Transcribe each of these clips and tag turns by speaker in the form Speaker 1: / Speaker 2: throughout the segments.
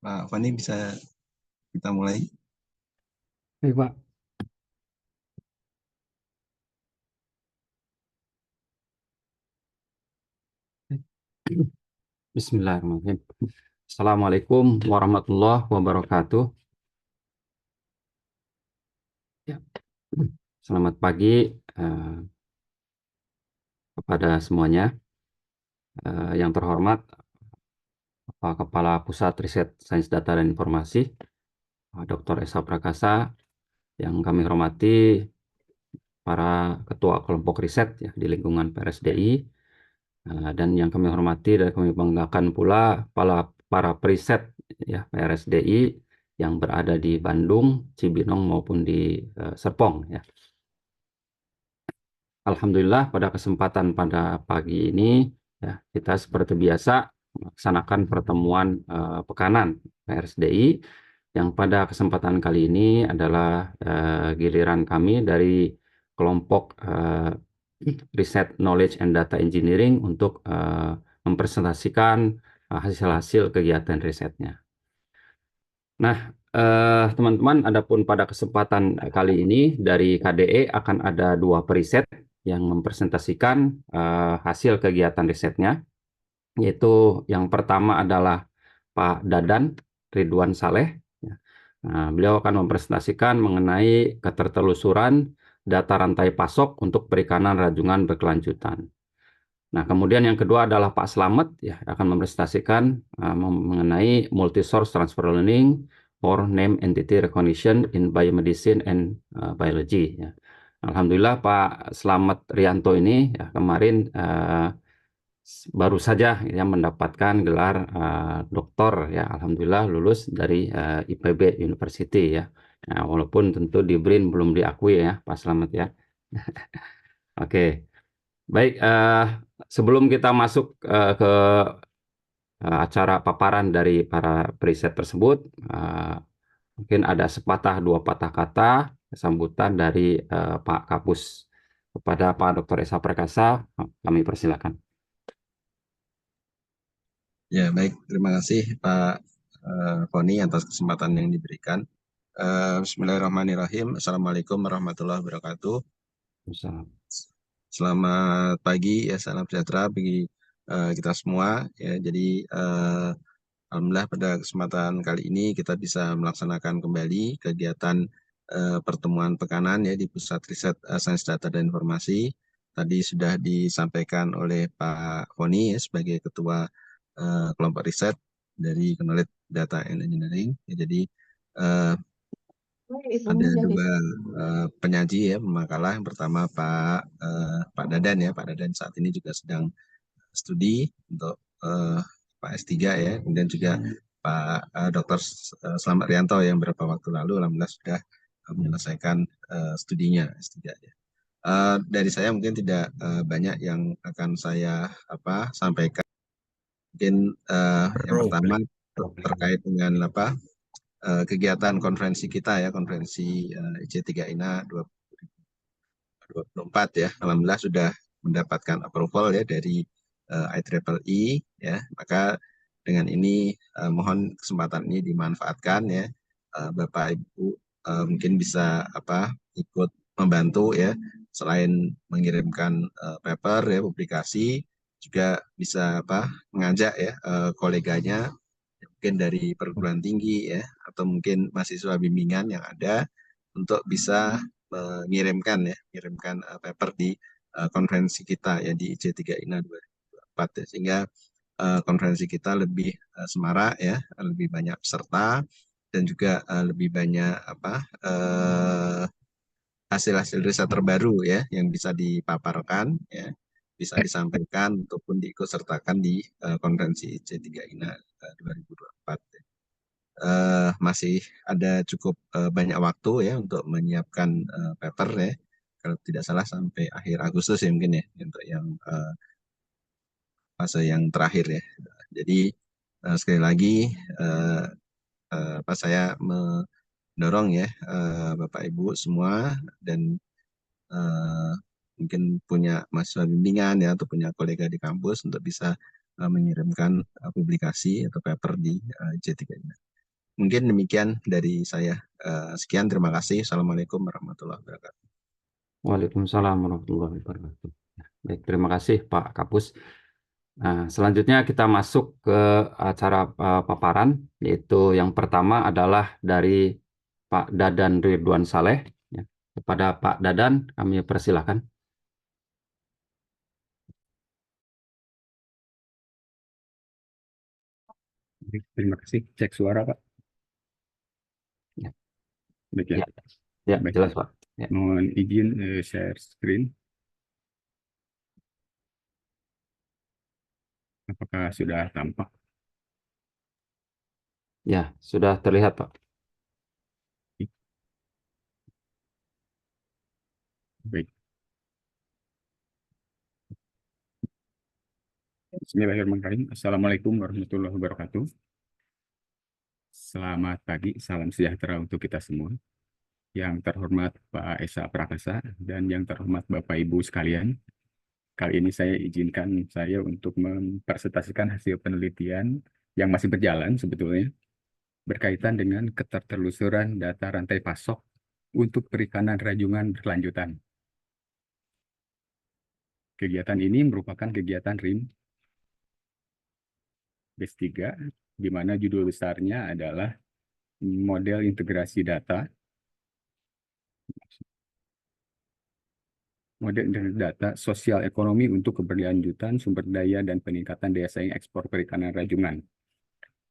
Speaker 1: Pak Fani bisa kita mulai.
Speaker 2: Baik, Pak. Bismillahirrahmanirrahim. Assalamualaikum warahmatullahi wabarakatuh. Ya. Selamat pagi kepada semuanya. Yang terhormat Pak Kepala Pusat Riset Sains Data dan Informasi, Dr. Esa Prakasa, yang kami hormati para ketua kelompok riset ya, di lingkungan PRSDI, dan yang kami hormati dan kami banggakan pula para periset ya, PRSDI yang berada di Bandung, Cibinong maupun di Serpong ya. Alhamdulillah pada kesempatan pada pagi ini ya, kita seperti biasa melaksanakan pertemuan pekanan PRSDI yang pada kesempatan kali ini adalah giliran kami dari kelompok Riset Knowledge and Data Engineering untuk mempresentasikan hasil-hasil kegiatan risetnya. Nah, teman-teman, adapun pada kesempatan kali ini dari KDE akan ada 2 periset yang mempresentasikan hasil kegiatan risetnya, yaitu yang pertama adalah Pak Dadan Ridwan Saleh. Nah, beliau akan mempresentasikan mengenai ketertelusuran data rantai pasok untuk perikanan rajungan berkelanjutan. Nah, kemudian yang kedua adalah Pak Slamet ya akan mempresentasikan mengenai multi-source transfer learning for name entity recognition in biomedicine and biology. Ya. Alhamdulillah Pak Slamet Rianto ini ya, kemarin baru saja ya mendapatkan gelar doktor ya, alhamdulillah lulus dari IPB University ya. Nah, walaupun tentu di BRIN belum diakui ya Pak Slamet ya. Oke. Baik, sebelum kita masuk ke acara paparan dari para periset tersebut, mungkin ada sepatah dua patah kata sambutan dari Pak Kapus kepada Pak Dr. Esa Prakasa. Kami persilakan.
Speaker 1: Ya, baik. Terima kasih Pak Koni atas kesempatan yang diberikan. Bismillahirrahmanirrahim. Assalamualaikum warahmatullahi wabarakatuh. Selamat pagi, ya salam sejahtera bagi kita semua. Ya, jadi alhamdulillah pada kesempatan kali ini kita bisa melaksanakan kembali kegiatan pertemuan pekanan ya di Pusat Riset Sains Data dan Informasi. Tadi sudah disampaikan oleh Pak Koni ya, sebagai Ketua kelompok riset dari Knowledge Data and Engineering. Ya, jadi ada dua penyaji ya makalah. Yang pertama Pak Dadan ya. Pak Dadan saat ini juga sedang studi untuk Pak S3 ya. Kemudian juga Pak Dr. Slamet Rianto yang beberapa waktu lalu alhamdulillah sudah menyelesaikan studinya S3 ya. Dari saya mungkin tidak banyak yang akan saya sampaikan. Mungkin yang pertama terkait dengan kegiatan konferensi kita ya, konferensi IC3INA 2024 ya. Alhamdulillah sudah mendapatkan approval ya dari IEEE ya. Maka dengan ini mohon kesempatan ini dimanfaatkan ya, Bapak Ibu mungkin bisa ikut membantu ya, selain mengirimkan paper ya, publikasi, juga bisa mengajak ya koleganya mungkin dari perguruan tinggi ya, atau mungkin mahasiswa bimbingan yang ada untuk bisa mengirimkan paper di konferensi kita ya di IC3INA 2024 ya, sehingga konferensi kita lebih semarak ya, lebih banyak peserta dan juga lebih banyak hasil-hasil riset terbaru ya yang bisa dipaparkan ya, bisa disampaikan ataupun diikutsertakan di konferensi IC3INA 2024 ya. Masih ada cukup banyak waktu ya untuk menyiapkan paper ya, kalau tidak salah sampai akhir Agustus ya mungkin ya untuk yang fase yang terakhir ya. Jadi sekali lagi saya mendorong ya Bapak Ibu semua dan mungkin punya mahasiswa bimbingan ya atau punya kolega di kampus untuk bisa mengirimkan publikasi atau paper di IC3 ini. Mungkin demikian dari saya. Sekian, terima kasih. Assalamualaikum warahmatullahi wabarakatuh.
Speaker 2: Waalaikumsalam warahmatullahi wabarakatuh. Baik, terima kasih Pak Kapus. Nah, selanjutnya kita masuk ke acara paparan, yaitu yang pertama adalah dari Pak Dadan Ridwan Saleh. Ya. Kepada Pak Dadan, kami persilahkan.
Speaker 3: Terima kasih. Cek suara, Pak.
Speaker 2: Ya.
Speaker 3: Baik ya.
Speaker 2: Ya,
Speaker 3: Baik.
Speaker 2: jelas Pak. Ya.
Speaker 3: Mohon izin share screen. Apakah sudah tampak?
Speaker 2: Ya, sudah terlihat Pak.
Speaker 3: Baik. Bismillahirrahmanirrahim. Assalamualaikum warahmatullahi wabarakatuh. Selamat pagi, salam sejahtera untuk kita semua. Yang terhormat Pak Esa Prakasa dan yang terhormat Bapak Ibu sekalian. Kali ini saya izinkan saya untuk mempresentasikan hasil penelitian yang masih berjalan sebetulnya berkaitan dengan ketertelusuran data rantai pasok untuk perikanan rajungan berkelanjutan. Kegiatan ini merupakan kegiatan RIM BES 3, di mana judul besarnya adalah model integrasi data. Model integrasi data sosial ekonomi untuk keberlanjutan sumber daya dan peningkatan daya saing ekspor perikanan rajungan.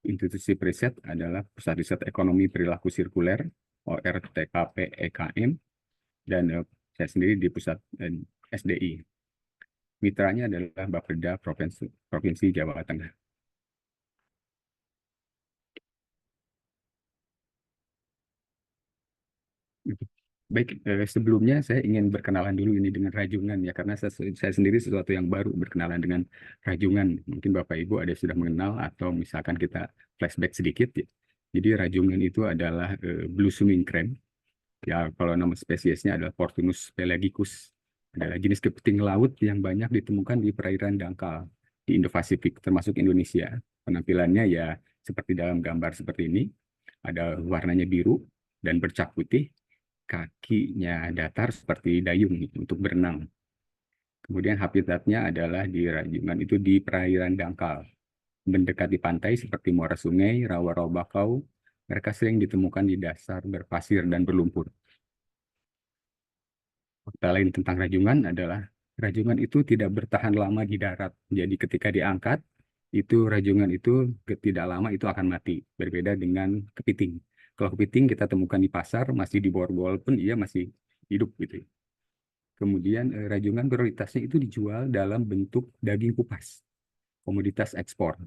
Speaker 3: Institusi riset adalah Pusat Riset Ekonomi Perilaku Sirkuler, ORTKP EKM, dan saya sendiri di Pusat SDI. Mitranya adalah Bapeda Provinsi Jawa Tengah. Baik, sebelumnya saya ingin berkenalan dulu ini dengan rajungan ya, karena saya sendiri sesuatu yang baru berkenalan dengan rajungan. Mungkin Bapak Ibu ada yang sudah mengenal atau misalkan kita flashback sedikit ya. Jadi rajungan itu adalah blue swimming crab. Ya, kalau nama spesiesnya adalah Portunus pelagicus. Adalah jenis kepiting laut yang banyak ditemukan di perairan dangkal di Indo-Pasifik, termasuk Indonesia. Penampilannya ya seperti dalam gambar seperti ini. Ada warnanya biru dan bercak putih. Kakinya datar seperti dayung untuk berenang. Kemudian habitatnya adalah di rajungan itu di perairan dangkal, mendekati pantai seperti muara sungai, rawa-rawa bakau. Mereka sering ditemukan di dasar berpasir dan berlumpur. Fakta lain tentang rajungan adalah rajungan itu tidak bertahan lama di darat. Jadi ketika diangkat, itu rajungan itu tidak lama itu akan mati. Berbeda dengan kepiting. Kalau kepiting kita temukan di pasar, masih di borgol pun ia masih hidup gitu. Kemudian rajungan prioritasnya itu dijual dalam bentuk daging kupas, komoditas ekspor.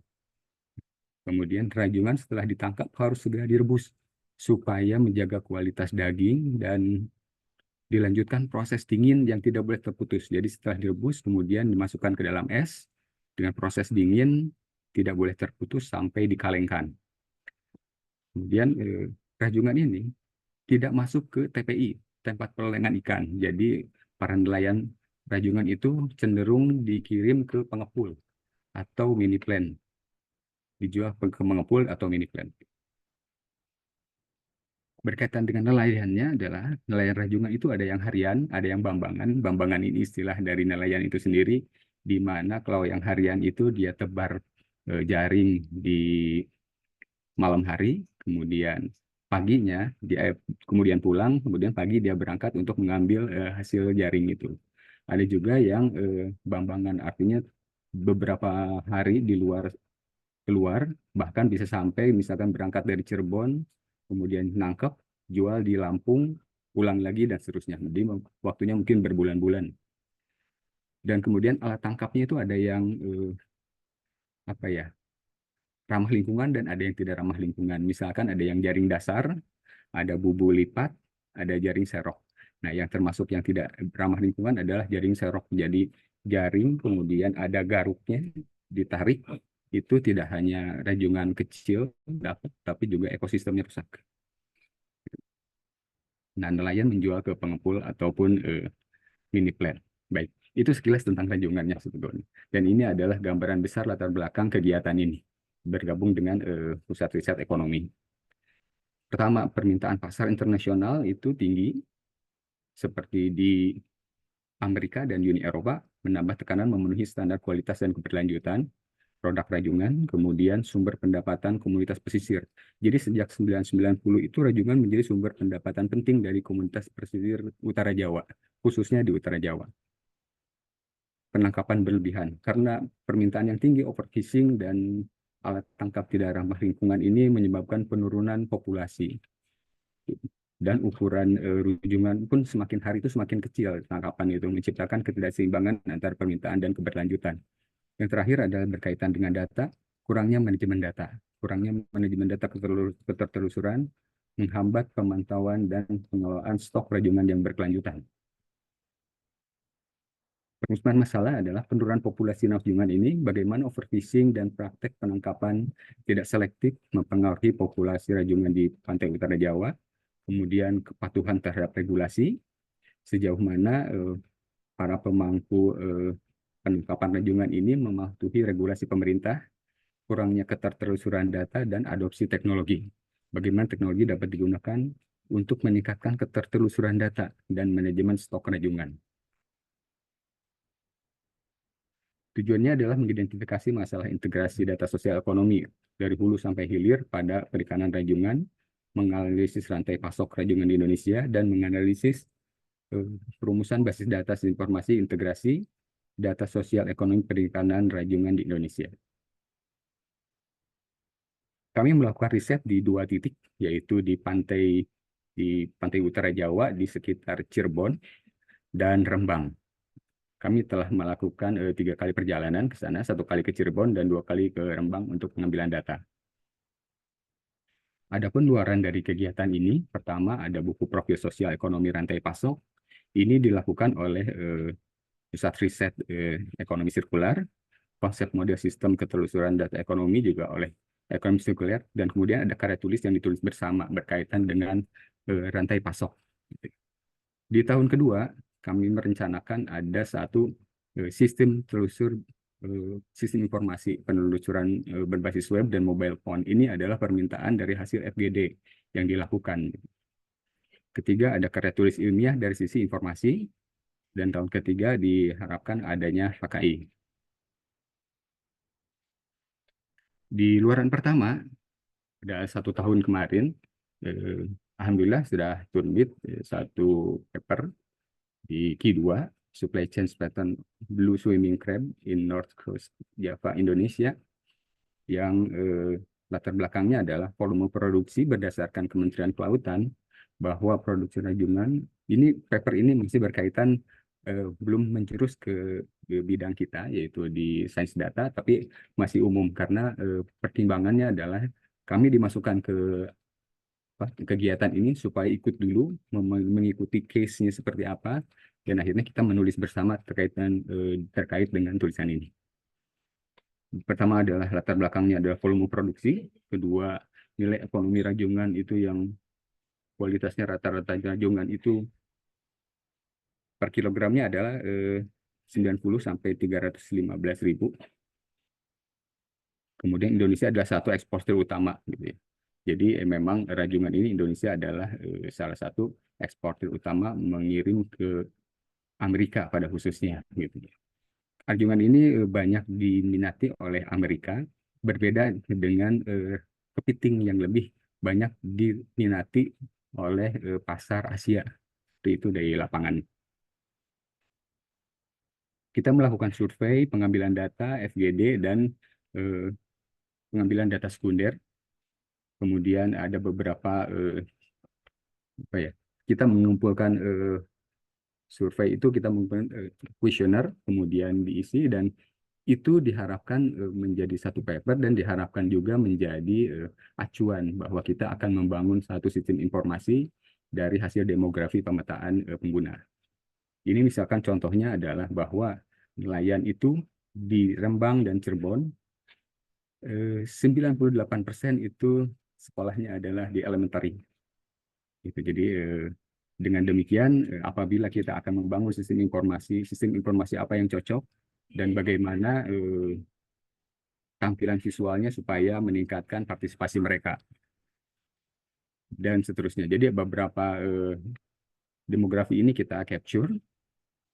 Speaker 3: Kemudian rajungan setelah ditangkap harus segera direbus supaya menjaga kualitas daging dan dilanjutkan proses dingin yang tidak boleh terputus. Jadi setelah direbus kemudian dimasukkan ke dalam es dengan proses dingin tidak boleh terputus sampai dikalengkan. Kemudian rajungan ini tidak masuk ke TPI, tempat pelelangan ikan. Jadi para nelayan rajungan itu cenderung dikirim ke pengepul atau mini plan. Dijual ke pengepul atau mini plan. Berkaitan dengan nelayannya adalah nelayan rajungan itu ada yang harian, ada yang bambangan. Bambangan ini istilah dari nelayan itu sendiri, di mana kalau yang harian itu dia tebar jaring di malam hari, kemudian paginya dia kemudian pulang, kemudian pagi dia berangkat untuk mengambil hasil jaring itu. Ada juga yang bambangan, artinya beberapa hari di keluar, bahkan bisa sampai misalkan berangkat dari Cirebon, kemudian nangkep, jual di Lampung, pulang lagi dan seterusnya. Jadi waktunya mungkin berbulan-bulan. Dan kemudian alat tangkapnya itu ada yang apa ya, ramah lingkungan dan ada yang tidak ramah lingkungan. Misalkan ada yang jaring dasar, ada bubu lipat, ada jaring serok. Nah, yang termasuk yang tidak ramah lingkungan adalah jaring serok. Jadi jaring kemudian ada garuknya, ditarik, itu tidak hanya rajungan kecil dapat, tapi juga ekosistemnya rusak. Nah, nelayan menjual ke pengepul ataupun mini plant. Baik, itu sekilas tentang rajungannya sebetulnya. Dan ini adalah gambaran besar latar belakang kegiatan ini bergabung dengan Pusat Riset Ekonomi. Pertama, permintaan pasar internasional itu tinggi, seperti di Amerika dan Uni Eropa, menambah tekanan memenuhi standar kualitas dan keberlanjutan produk rajungan, kemudian sumber pendapatan komunitas pesisir. Jadi sejak 1990 itu rajungan menjadi sumber pendapatan penting dari komunitas pesisir Utara Jawa, khususnya di Utara Jawa. Penangkapan berlebihan, karena permintaan yang tinggi, overfishing, dan alat tangkap tidak ramah lingkungan ini menyebabkan penurunan populasi. Dan ukuran rujungan pun semakin hari itu semakin kecil tangkapan itu, menciptakan ketidakseimbangan antara permintaan dan keberlanjutan. Yang terakhir adalah berkaitan dengan data, kurangnya manajemen data. Kurangnya manajemen data ketertelusuran menghambat pemantauan dan pengelolaan stok rajungan yang berkelanjutan. Permasalahan masalah adalah penurunan populasi rajungan ini, bagaimana overfishing dan praktek penangkapan tidak selektif mempengaruhi populasi rajungan di pantai utara Jawa, kemudian kepatuhan terhadap regulasi, sejauh mana para pemangku penangkapan rajungan ini mematuhi regulasi pemerintah, kurangnya ketertelusuran data, dan adopsi teknologi. Bagaimana teknologi dapat digunakan untuk meningkatkan ketertelusuran data dan manajemen stok rajungan. Tujuannya adalah mengidentifikasi masalah integrasi data sosial ekonomi dari hulu sampai hilir pada perikanan rajungan, menganalisis rantai pasok rajungan di Indonesia, dan menganalisis perumusan basis data informasi integrasi data sosial ekonomi perikanan rajungan di Indonesia. Kami melakukan riset di 2 titik, yaitu di pantai utara Jawa di sekitar Cirebon dan Rembang. Kami telah melakukan 3 kali perjalanan ke sana, 1 kali ke Cirebon dan 2 kali ke Rembang untuk pengambilan data. Adapun luaran dari kegiatan ini, pertama ada buku profil sosial ekonomi rantai pasok. Ini dilakukan oleh Pusat Riset Ekonomi Sirkular, konsep model sistem ketelusuran data ekonomi juga oleh Ekonomi Sirkular, dan kemudian ada karya tulis yang ditulis bersama berkaitan dengan rantai pasok. Di tahun kedua, kami merencanakan ada satu sistem telusur sistem informasi penelusuran berbasis web dan mobile phone. Ini adalah permintaan dari hasil FGD yang dilakukan. Ketiga, ada karya tulis ilmiah dari sisi informasi, dan tahun ketiga diharapkan adanya HKI. Di luaran pertama, ada 1 tahun kemarin, alhamdulillah sudah terbit 1 paper di Q2, Supply Chain Pattern Blue Swimming Crab in North Coast Java, Indonesia, yang latar belakangnya adalah volume produksi berdasarkan Kementerian Kelautan, bahwa produksi rajungan, paper ini masih berkaitan, belum menjurus ke bidang kita, yaitu di sains data, tapi masih umum, karena pertimbangannya adalah kami dimasukkan ke kegiatan ini supaya ikut dulu mengikuti case-nya seperti apa, dan akhirnya kita menulis bersama terkait dengan tulisan ini. Pertama adalah latar belakangnya adalah volume produksi, kedua nilai ekonomi rajungan itu yang kualitasnya rata-rata rajungan itu per kilogramnya adalah 90 sampai 315.000. Kemudian Indonesia adalah satu eksportir utama, gitu ya. Jadi memang rajungan ini Indonesia adalah salah satu eksportir utama mengirim ke Amerika pada khususnya, gitu. Rajungan ini banyak diminati oleh Amerika, berbeda dengan kepiting yang lebih banyak diminati oleh pasar Asia. Itu dari lapangan. Kita melakukan survei, pengambilan data, FGD, dan pengambilan data sekunder. Kemudian ada beberapa kita mengumpulkan survei itu, kita mengumpulkan kuesioner, kemudian diisi, dan itu diharapkan menjadi satu paper, dan diharapkan juga menjadi acuan bahwa kita akan membangun satu sistem informasi dari hasil demografi pemetaan pengguna. Ini misalkan contohnya adalah bahwa nelayan itu di Rembang dan Cirebon 98% itu sekolahnya adalah di elementary. Jadi dengan demikian, apabila kita akan membangun sistem informasi apa yang cocok dan bagaimana tampilan visualnya supaya meningkatkan partisipasi mereka dan seterusnya. Jadi beberapa demografi ini kita capture,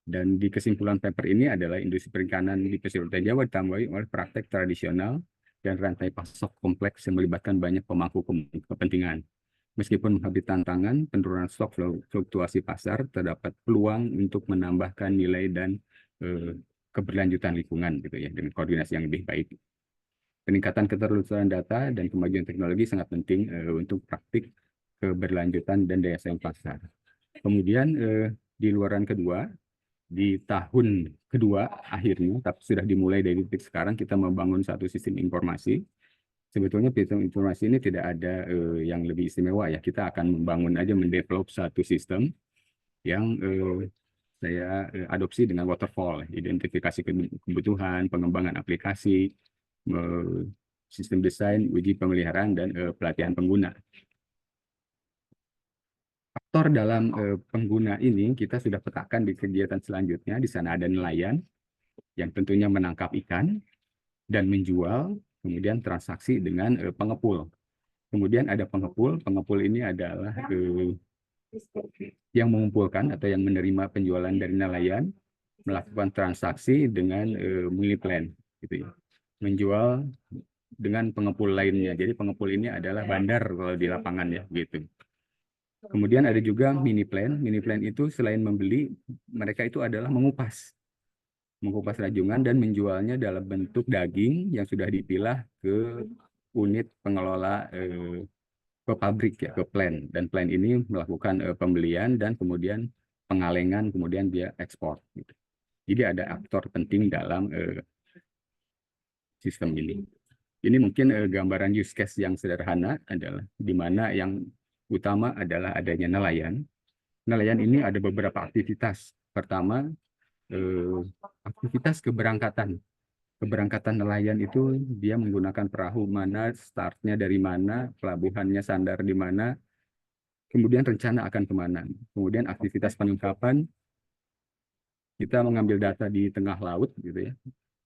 Speaker 3: dan di kesimpulan paper ini adalah industri perikanan di pesisir utara Jawa ditambahi oleh praktek tradisional dan rantai pasok kompleks yang melibatkan banyak pemangku kepentingan. Meskipun menghadapi tantangan penurunan stok fluktuasi pasar, terdapat peluang untuk menambahkan nilai dan keberlanjutan lingkungan, gitu ya, dengan koordinasi yang lebih baik. Peningkatan keterlusuran data dan kemajuan teknologi sangat penting untuk praktik keberlanjutan dan daya saing pasar. Kemudian di luaran kedua, di tahun kedua akhirnya, tapi sudah dimulai dari titik sekarang, kita membangun satu sistem informasi. Sebetulnya sistem informasi ini tidak ada yang lebih istimewa, ya. Kita akan membangun aja, mendevelop satu sistem yang saya adopsi dengan waterfall, identifikasi kebutuhan, pengembangan aplikasi, sistem desain, uji pemeliharaan, dan pelatihan pengguna. Faktor dalam pengguna ini kita sudah petakan di kegiatan selanjutnya. Di sana ada nelayan yang tentunya menangkap ikan dan menjual, kemudian transaksi dengan pengepul. Kemudian ada pengepul. Pengepul ini adalah yang mengumpulkan atau yang menerima penjualan dari nelayan, melakukan transaksi dengan money plan, gitu ya. Menjual dengan pengepul lainnya. Jadi pengepul ini adalah bandar kalau di lapangan ya, gitu. Kemudian ada juga mini plan. Mini plan itu selain membeli, mereka itu adalah mengupas rajungan dan menjualnya dalam bentuk daging yang sudah dipilah ke unit pengelola ke pabrik ya, ke plant. Dan plant ini melakukan pembelian dan kemudian pengalengan, kemudian dia ekspor. Gitu. Jadi ada aktor penting dalam sistem ini. Ini mungkin gambaran use case yang sederhana adalah di mana yang utama adalah adanya nelayan. Nelayan ini ada beberapa aktivitas. Pertama, aktivitas keberangkatan. Keberangkatan nelayan itu dia menggunakan perahu mana, startnya dari mana, pelabuhannya sandar di mana, kemudian rencana akan kemana. Kemudian aktivitas penangkapan, kita mengambil data di tengah laut, gitu ya,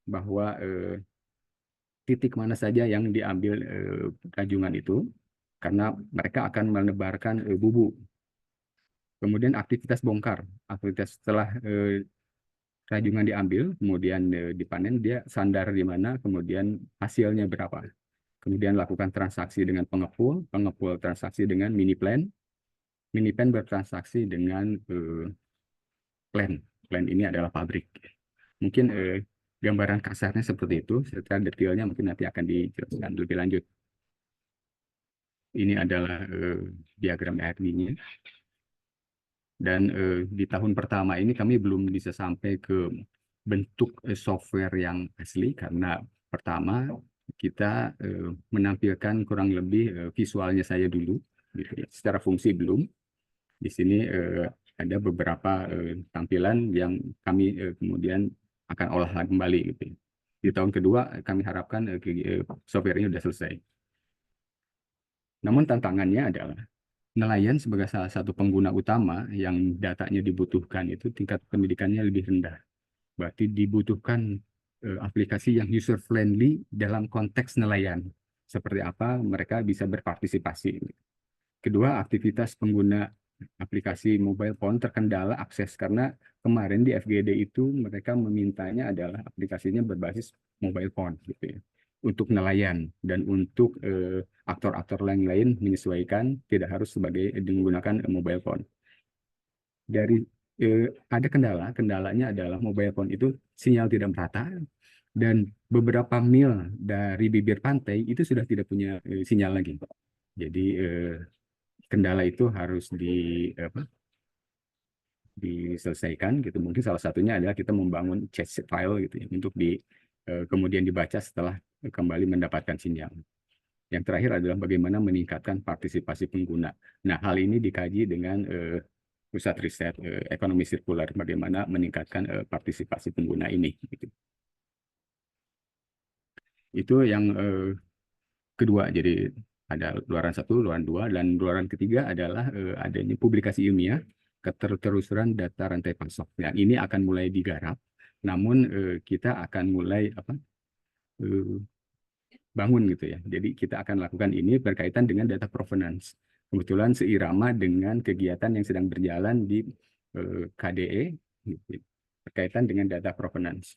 Speaker 3: bahwa titik mana saja yang diambil rajungan itu, karena mereka akan menebarkan bubu. Kemudian aktivitas bongkar, aktivitas setelah rajungan diambil, kemudian dipanen, dia sandar di mana, kemudian hasilnya berapa. Kemudian lakukan transaksi dengan pengepul, pengepul transaksi dengan mini plan bertransaksi dengan plan ini adalah pabrik. Mungkin gambaran kasarnya seperti itu, setelah detailnya mungkin nanti akan dijelaskan lebih lanjut. Ini adalah diagram ERD-nya. Dan di tahun pertama ini kami belum bisa sampai ke bentuk software yang asli, karena pertama kita menampilkan kurang lebih visualnya saya dulu, gitu ya. Secara fungsi belum. Di sini ada beberapa tampilan yang kami kemudian akan olah kembali, gitu ya. Di tahun kedua kami harapkan software ini sudah selesai. Namun tantangannya adalah nelayan sebagai salah satu pengguna utama yang datanya dibutuhkan itu tingkat pendidikannya lebih rendah. Berarti dibutuhkan aplikasi yang user friendly dalam konteks nelayan. Seperti apa mereka bisa berpartisipasi. Kedua, aktivitas pengguna aplikasi mobile phone terkendala akses, karena kemarin di FGD itu mereka memintanya adalah aplikasinya berbasis mobile phone, gitu ya, untuk nelayan, dan untuk aktor-aktor lain menyesuaikan tidak harus sebagai menggunakan mobile phone. Dari ada kendalanya adalah mobile phone itu sinyal tidak merata, dan beberapa mil dari bibir pantai itu sudah tidak punya sinyal lagi. Jadi kendala itu harus diselesaikan, gitu. Mungkin salah satunya adalah kita membangun chat file, gitu ya, untuk kemudian dibaca setelah kembali mendapatkan sinyal. Yang terakhir adalah bagaimana meningkatkan partisipasi pengguna. Nah, hal ini dikaji dengan pusat riset ekonomi sirkular, bagaimana meningkatkan partisipasi pengguna ini. Gitu. Itu yang kedua. Jadi ada luaran 1, luaran 2, dan luaran ketiga adalah adanya publikasi ilmiah, ketertelusuran data rantai pasok. Yang ini akan mulai digarap, namun kita akan mulai bangun, gitu ya. Jadi kita akan lakukan ini berkaitan dengan data provenance. Kebetulan seirama dengan kegiatan yang sedang berjalan di KDE, gitu, berkaitan dengan data provenance.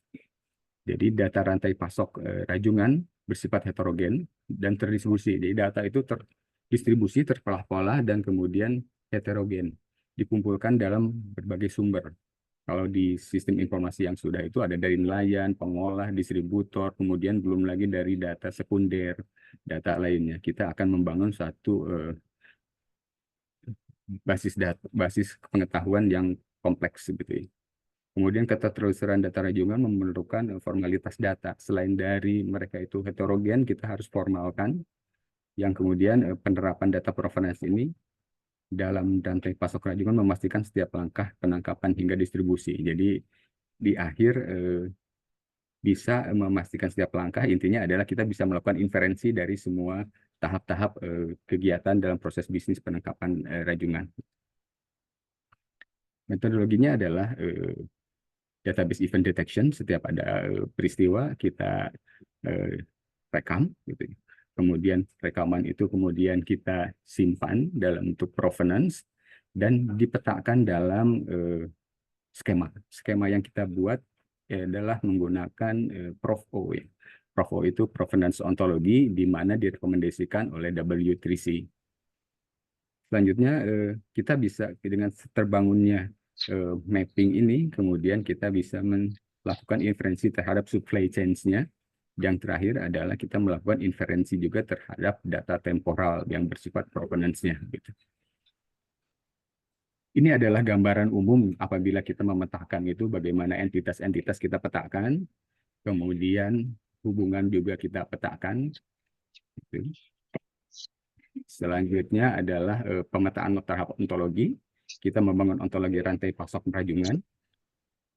Speaker 3: Jadi data rantai pasok rajungan bersifat heterogen dan terdistribusi. Jadi data itu terdistribusi, terpolah-polah, dan kemudian heterogen. Dikumpulkan dalam berbagai sumber. Kalau di sistem informasi yang sudah itu ada dari nelayan, pengolah, distributor, kemudian belum lagi dari data sekunder, data lainnya. Kita akan membangun satu basis pengetahuan yang kompleks, gitu ya. Kemudian ketertelusuran data rajungan memerlukan formalitas data. Selain dari mereka itu heterogen, kita harus formalkan, yang kemudian penerapan data provenance ini dalam rantai pasok rajungan memastikan setiap langkah penangkapan hingga distribusi. Jadi di akhir bisa memastikan setiap langkah, intinya adalah kita bisa melakukan inferensi dari semua tahap-tahap kegiatan dalam proses bisnis penangkapan rajungan. Metodologinya adalah database event detection. Setiap ada peristiwa kita rekam, gitu. Kemudian rekaman itu kemudian kita simpan dalam bentuk provenance dan dipetakan dalam skema. Skema yang kita buat adalah menggunakan PROF-O. Ya. PROF-O itu Provenance Ontologi, di mana direkomendasikan oleh W3C. Selanjutnya kita bisa dengan terbangunnya mapping ini, kemudian kita bisa melakukan inferensi terhadap supply chains-nya. Yang terakhir adalah kita melakukan inferensi juga terhadap data temporal yang bersifat provenance-nya. Gitu. Ini adalah gambaran umum apabila kita memetakan itu bagaimana entitas-entitas kita petakan, kemudian hubungan juga kita petakan. Gitu. Selanjutnya adalah pemetaan tahap ontologi. Kita membangun ontologi rantai pasok rajungan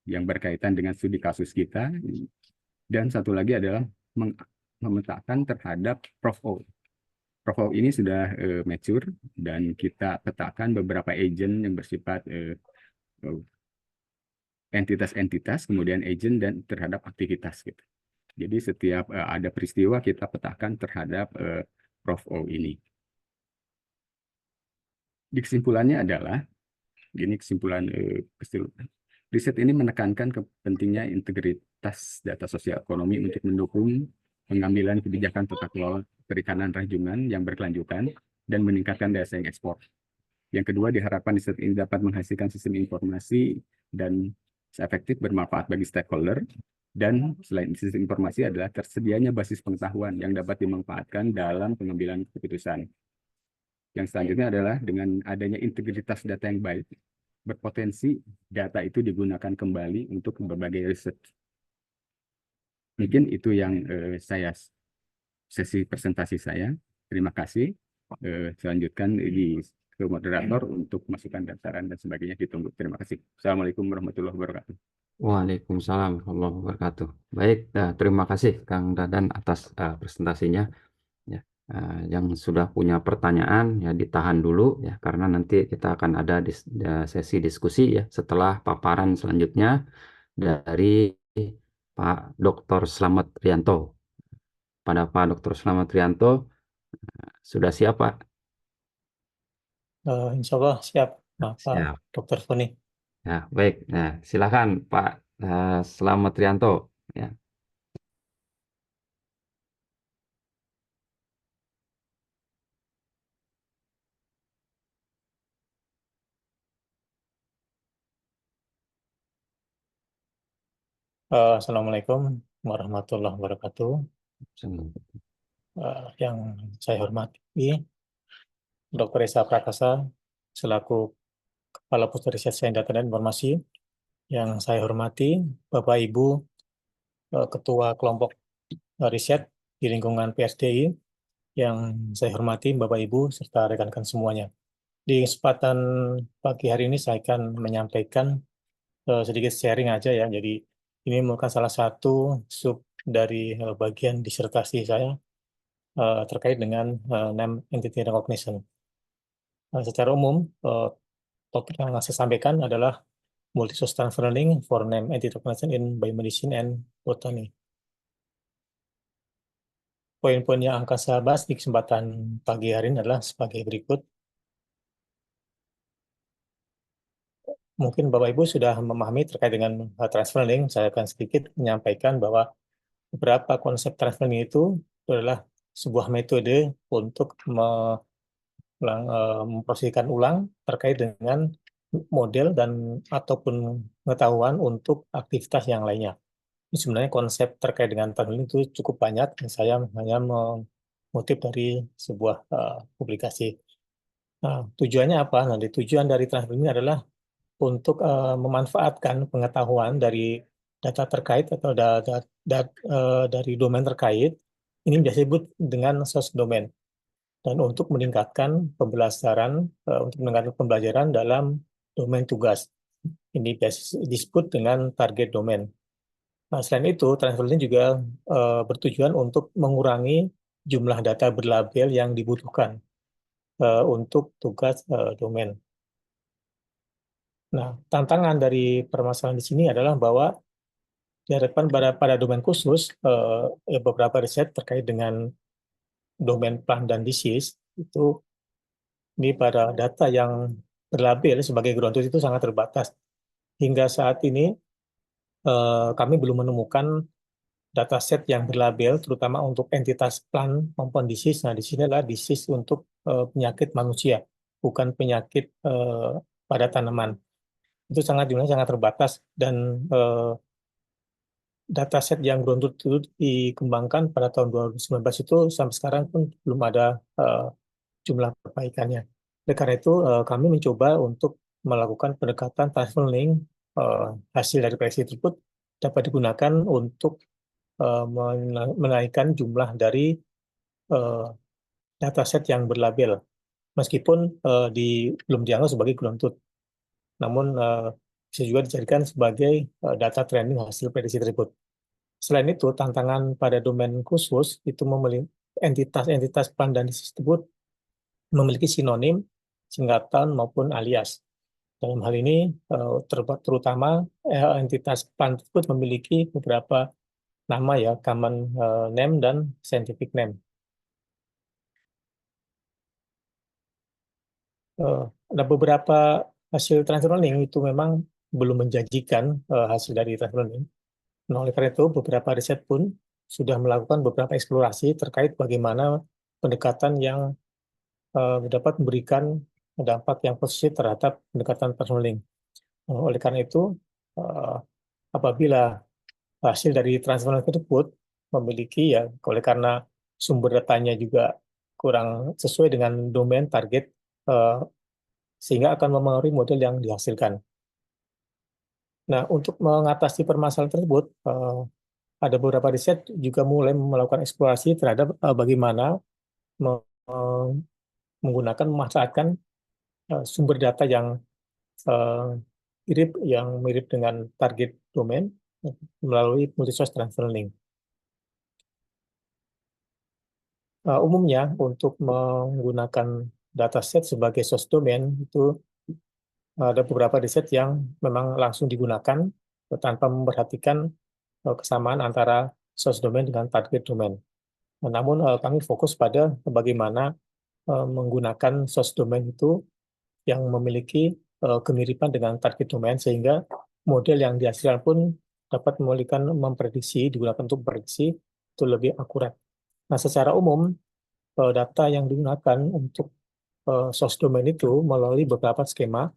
Speaker 3: yang berkaitan dengan studi kasus kita. Dan satu lagi adalah memetakan terhadap PROF-O. PROF-O ini sudah mature dan kita petakan beberapa agent yang bersifat entitas-entitas, kemudian agent dan terhadap aktivitas. Gitu. Jadi setiap ada peristiwa kita petakan terhadap PROF-O ini. Di kesimpulannya adalah, ini kesimpulan keseluruhan. Riset ini menekankan pentingnya integritas data sosial ekonomi untuk mendukung pengambilan kebijakan tata kelola perikanan rajungan yang berkelanjutan dan meningkatkan daya saing ekspor. Yang kedua, diharapkan riset ini dapat menghasilkan sistem informasi dan efektif bermanfaat bagi stakeholder. Dan selain sistem informasi adalah tersedianya basis pengetahuan yang dapat dimanfaatkan dalam pengambilan keputusan. Yang selanjutnya adalah dengan adanya integritas data yang baik, berpotensi data itu digunakan kembali untuk berbagai riset. Mungkin itu yang sesi presentasi saya. Terima kasih. Selanjutkan di ke moderator untuk masukan daftaran dan sebagainya ditunggu. Terima kasih. Assalamualaikum warahmatullahi wabarakatuh.
Speaker 2: Waalaikumsalam warahmatullahi wabarakatuh. Baik, terima kasih Kang Dadan atas presentasinya. Ya, yang sudah punya pertanyaan ya ditahan dulu ya, karena nanti kita akan ada sesi diskusi ya setelah paparan selanjutnya dari Pak Dr. Slamet Rianto. Pada Pak Dr. Slamet Rianto, sudah siap Pak?
Speaker 4: Insya Allah siap, Pak
Speaker 2: Siap.
Speaker 4: Dr. Foni.
Speaker 2: Ya, baik. Nah, silakan Pak Slamet Rianto. Ya.
Speaker 4: Assalamualaikum warahmatullahi wabarakatuh. Yang saya hormati Dr. Esa Prakasa selaku Kepala Pusat Riset Sains Data dan Informasi. Yang saya hormati Bapak Ibu Ketua Kelompok Riset di lingkungan PSDI. Yang saya hormati Bapak Ibu serta rekan-rekan semuanya. Di kesempatan pagi hari ini saya akan menyampaikan sedikit sharing aja ya. Jadi ini merupakan salah satu sub dari bagian disertasi saya terkait dengan name entity recognition. Secara umum, topik yang saya sampaikan adalah multi-source transfer learning for name entity recognition in biomedicine and botany. Poin-poin yang akan saya bahas di kesempatan pagi hari ini adalah sebagai berikut. Mungkin Bapak Ibu sudah memahami terkait dengan transfer learning. Saya akan sedikit menyampaikan bahwa beberapa konsep transfer learning itu adalah sebuah metode untuk memproseskan ulang terkait dengan model dan ataupun pengetahuan untuk aktivitas yang lainnya. Ini sebenarnya konsep terkait dengan transfer learning itu cukup banyak. Dan saya hanya mengutip dari sebuah publikasi. Nah, tujuannya apa? Nah, tujuan dari transfer learning adalah untuk memanfaatkan pengetahuan dari data terkait atau dari domain terkait, ini biasa disebut dengan source domain, dan untuk meningkatkan pembelajaran dalam domain tugas. Ini biasa disebut dengan target domain. Nah, selain itu, transfer learning juga bertujuan untuk mengurangi jumlah data berlabel yang dibutuhkan untuk tugas domain. Nah, tantangan dari permasalahan di sini adalah bahwa diharapkan pada domain khusus, beberapa riset terkait dengan domain plant dan disease, itu ini pada data yang berlabel sebagai ground truth itu sangat terbatas. hingga saat ini kami belum menemukan dataset yang berlabel, terutama untuk entitas plant maupun disease. Nah, di sini adalah disease untuk penyakit manusia, bukan penyakit pada tanaman. Itu jumlahnya sangat terbatas, dan dataset yang ground truth itu dikembangkan pada tahun 2019 itu sampai sekarang pun belum ada jumlah perbaikannya. Oleh karena itu, kami mencoba untuk melakukan pendekatan transfer learning. Hasil dari prediksi tersebut dapat digunakan untuk menaikkan jumlah dari dataset yang berlabel, meskipun belum dianggap sebagai ground truth. Namun bisa juga dijadikan sebagai data training hasil prediksi tersebut. Selain itu, tantangan pada domain khusus itu memiliki entitas plant dan disease tersebut memiliki sinonim, singkatan maupun alias. Dalam hal ini, terutama entitas plant tersebut memiliki beberapa nama, ya, common name dan scientific name. Ada beberapa hasil transfer learning itu memang belum menjanjikan hasil dari transfer learning. Nah, oleh karena itu, beberapa riset pun sudah melakukan beberapa eksplorasi terkait bagaimana pendekatan yang dapat memberikan dampak yang positif terhadap pendekatan transfer learning. Oleh karena itu, apabila hasil dari transfer learning tersebut memiliki, ya, oleh karena sumber datanya juga kurang sesuai dengan domain target, sehingga akan memengaruhi model yang dihasilkan. Nah, untuk mengatasi permasalahan tersebut, ada beberapa riset juga mulai melakukan eksplorasi terhadap bagaimana menggunakan, memanfaatkan sumber data yang mirip dengan target domain melalui multi-source transfer learning. Umumnya untuk menggunakan dataset sebagai source domain itu ada beberapa riset yang memang langsung digunakan tanpa memperhatikan kesamaan antara source domain dengan target domain. Namun kami fokus pada bagaimana menggunakan source domain itu yang memiliki kemiripan dengan target domain, sehingga model yang dihasilkan pun dapat digunakan untuk prediksi itu lebih akurat. Nah, secara umum data yang digunakan untuk source domain itu melalui beberapa skema.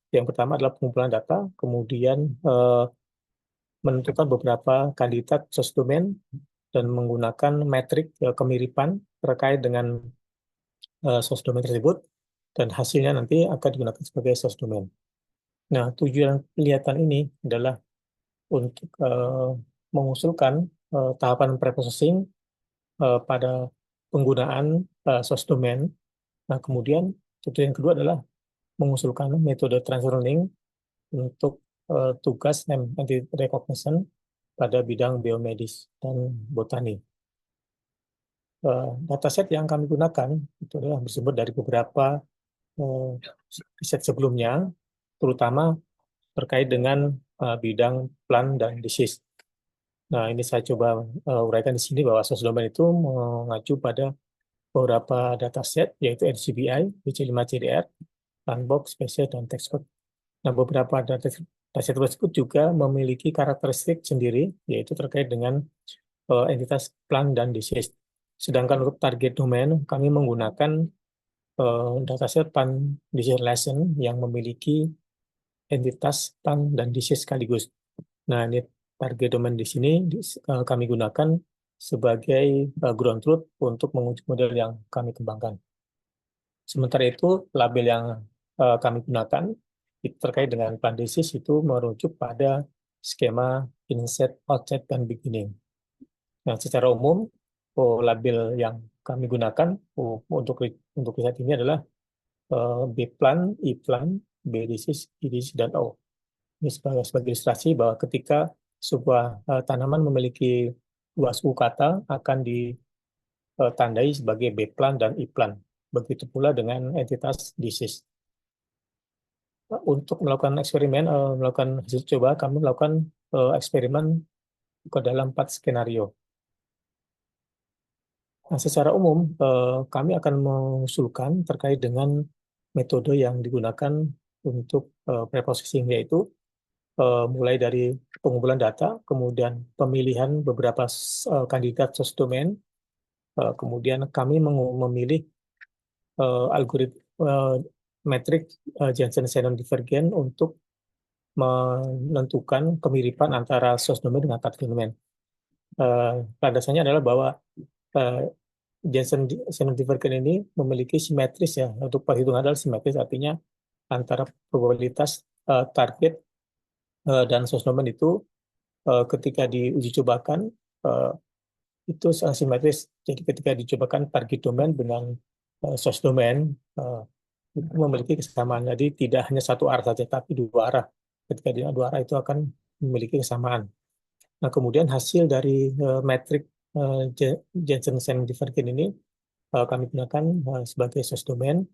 Speaker 4: Yang pertama adalah pengumpulan data, kemudian menentukan beberapa kandidat source domain dan menggunakan metrik kemiripan terkait dengan source domain tersebut, dan hasilnya nanti akan digunakan sebagai source domain. Nah, tujuan kelihatan ini adalah untuk mengusulkan tahapan preprocessing pada penggunaan source domain. Nah, kemudian tujuan yang kedua adalah mengusulkan metode transfer learning untuk tugas name entity recognition pada bidang biomedis dan botani. Dataset yang kami gunakan itu adalah bersumber dari beberapa riset sebelumnya, terutama terkait dengan bidang plant dan disease. Nah, ini saya coba uraikan di sini bahwa source domain itu mengacu pada beberapa dataset, yaitu NCBI, BC5CDR, Landbox, Species, dan Textcode. Nah, beberapa dataset tersebut juga memiliki karakteristik sendiri, yaitu terkait dengan entitas plant dan disease. Sedangkan untuk target domain, kami menggunakan dataset plant disease relation yang memiliki entitas plant dan disease sekaligus. Nah, ini target domain di sini kami gunakan sebagai ground truth untuk menguji model yang kami kembangkan. Sementara itu, label yang kami gunakan itu terkait dengan plant disease itu merujuk pada skema inset, outset, dan beginning. Nah, secara umum, label yang kami gunakan untuk riset ini adalah B-plant, E-plant, B-disease, E-disease, dan O. Ini sebagai ilustrasi bahwa ketika sebuah tanaman memiliki dua suku kata akan ditandai sebagai B-plant dan E-plant. Begitu pula dengan entitas disease. Untuk melakukan eksperimen, melakukan hasil coba, kami melakukan eksperimen ke dalam 4 skenario. Nah, secara umum, kami akan mengusulkan terkait dengan metode yang digunakan untuk preprocessing, yaitu mulai dari pengumpulan data, kemudian pemilihan beberapa kandidat source domain, kemudian kami memilih algoritma metrik Jensen-Shannon divergen untuk menentukan kemiripan antara source domain dengan target domain. Pada dasarnya adalah bahwa Jensen-Shannon divergen ini memiliki simetris ya, untuk perhitungan adalah simetris, artinya antara probabilitas target dan source domain itu ketika diuji cobakan itu simetris. Jadi ketika dicobakan target domain dengan source domain itu memiliki kesamaan. Jadi tidak hanya satu arah saja, tapi dua arah. Ketika di dua arah itu akan memiliki kesamaan. Nah, kemudian hasil dari metrik Jensen-Shannon divergen ini kami gunakan sebagai source domain.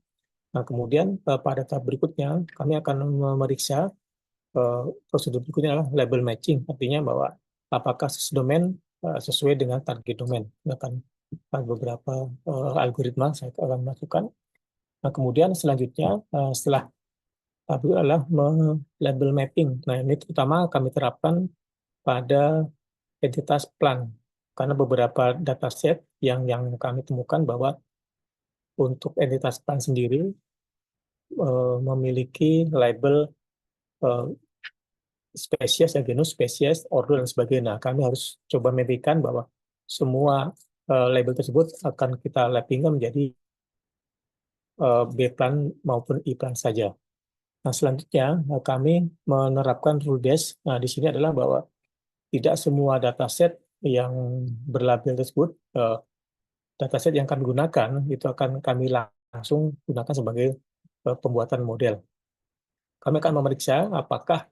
Speaker 4: Nah, kemudian pada tahap berikutnya kami akan memeriksa prosedur berikutnya adalah label matching, artinya bahwa apakah source domain sesuai dengan target domain. Akan beberapa algoritma saya akan masukkan. Nah, kemudian selanjutnya setelah adalah label mapping. Nah, ini terutama kami terapkan pada entitas plan, karena beberapa dataset yang kami temukan bahwa untuk entitas plan sendiri memiliki label spesies, ya, genus, spesies, order, dan sebagainya. Nah, kami harus coba memikirkan bahwa semua label tersebut akan kita lappingkan menjadi B-plan maupun I-plan saja. Nah, selanjutnya kami menerapkan rule base. Nah, di sini adalah bahwa tidak semua dataset yang berlabel tersebut, dataset yang kami gunakan itu akan kami langsung gunakan sebagai pembuatan model. Kami akan memeriksa apakah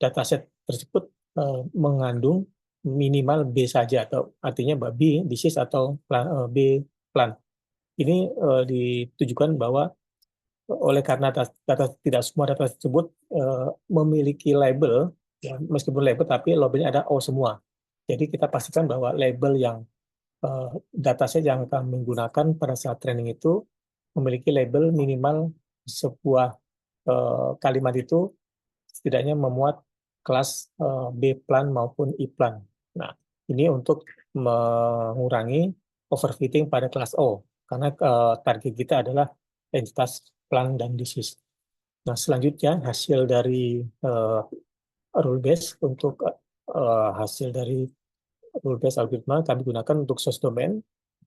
Speaker 4: dataset tersebut mengandung minimal B saja, atau artinya B disease atau B plan. Ini ditujukan bahwa oleh karena tidak semua data tersebut memiliki label, ya, meskipun label tapi labelnya ada O semua. Jadi kita pastikan bahwa label yang dataset yang kami gunakan pada saat training itu memiliki label minimal sebuah kalimat itu setidaknya memuat kelas B-plan maupun I-plan. Nah, ini untuk mengurangi overfitting pada kelas O, karena target kita adalah entitas plan dan disease. Nah, selanjutnya hasil dari rule base untuk hasil dari rule base algoritma kami gunakan untuk source domain.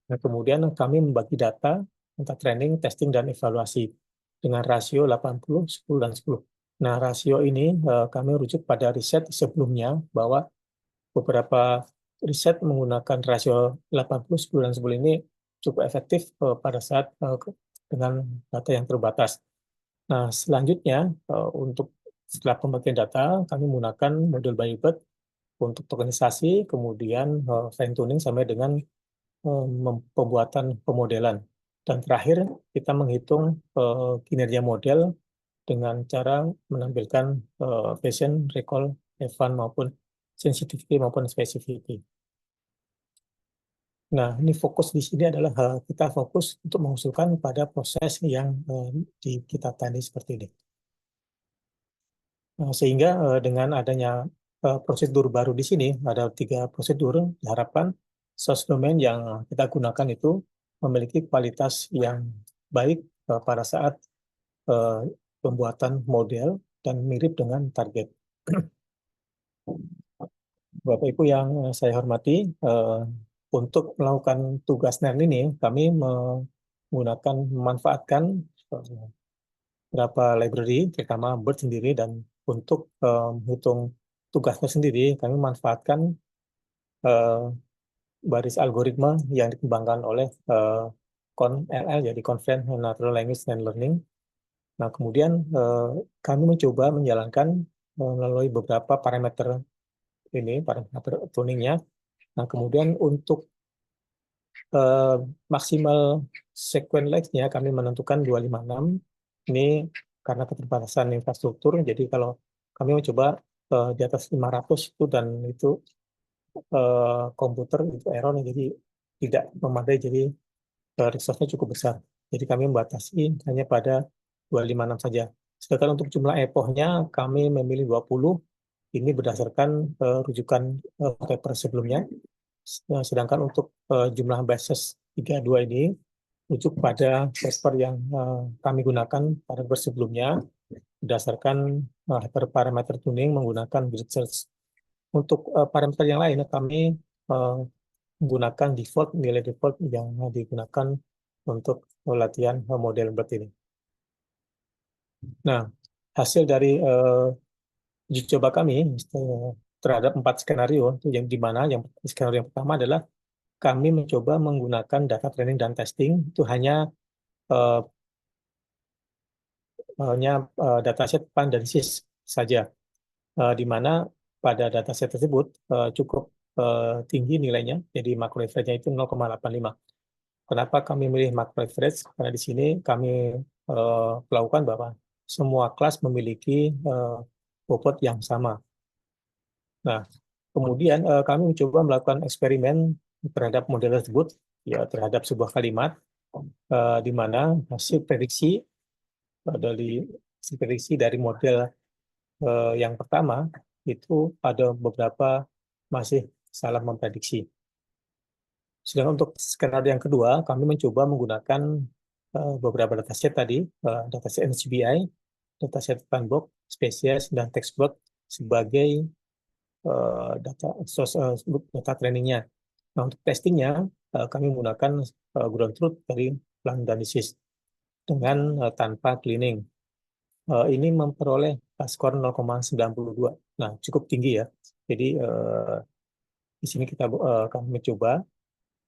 Speaker 4: Nah, kemudian kami membagi data untuk training, testing, dan evaluasi dengan rasio 80, 10, dan 10. Nah, rasio ini kami rujuk pada riset sebelumnya bahwa beberapa riset menggunakan rasio 80, 10, dan 10 ini cukup efektif pada saat dengan data yang terbatas. Nah, selanjutnya untuk setelah pembagian data, kami menggunakan model Bybird untuk tokenisasi, kemudian fine tuning sampai dengan pembuatan pemodelan. Dan terakhir, kita menghitung kinerja model dengan cara menampilkan Bayesian, recall, Evan maupun sensitivity maupun specificity. Nah, ini fokus di sini adalah kita fokus untuk mengusulkan pada proses yang kita tadi seperti ini. Sehingga dengan adanya prosedur baru di sini, ada 3 prosedur, diharapkan source domain yang kita gunakan itu memiliki kualitas yang baik pada saat pembuatan model dan mirip dengan target. Bapak Ibu yang saya hormati, untuk melakukan tugas NERN ini kami memanfaatkan beberapa library, terutama Bird sendiri, dan untuk menghitung tugasnya sendiri kami memanfaatkan baris algoritma yang dikembangkan oleh CONLL, jadi Constraint Natural Language and Learning. Nah, kemudian kami mencoba menjalankan melalui beberapa parameter ini, parameter tuningnya. Nah, kemudian untuk maksimal sequence length-nya kami menentukan 256. Ini karena keterbatasan infrastruktur, jadi kalau kami mencoba di atas 500 itu, dan itu komputer itu error, jadi tidak memadai, jadi resource-nya cukup besar. Jadi kami membatasi hanya pada 256 saja. Sedangkan untuk jumlah epochnya kami memilih 20, ini berdasarkan rujukan paper sebelumnya. Sedangkan untuk jumlah basis 32 ini rujuk pada paper yang kami gunakan pada paper sebelumnya berdasarkan hyperparameter tuning menggunakan grid search. Untuk parameter yang lain kami menggunakan nilai default yang digunakan untuk latihan model BERT ini. Nah, hasil dari uji coba kami terhadap 4 skenario, yang di mana skenario yang pertama adalah kami mencoba menggunakan data training dan testing itu hanya dataset PAN dan SIS saja, di mana pada dataset tersebut cukup tinggi nilainya, jadi macro average-nya itu 0,85. Kenapa kami milih macro average? Karena di sini kami melakukan bahwa semua kelas memiliki bobot yang sama. Nah, kemudian kami mencoba melakukan eksperimen terhadap model tersebut, ya terhadap sebuah kalimat, di mana hasil prediksi dari model yang pertama itu ada beberapa masih salah memprediksi. Sedangkan untuk skenario yang kedua, kami mencoba menggunakan beberapa dataset tadi, dataset NCBI, dataset Sandbox, Species, dan Textbook sebagai data trainingnya. Nah, untuk testingnya, kami menggunakan ground truth dari Planck dan SIS dengan tanpa cleaning. Ini memperoleh skor 0,92. Nah, cukup tinggi ya. Jadi di sini kami mencoba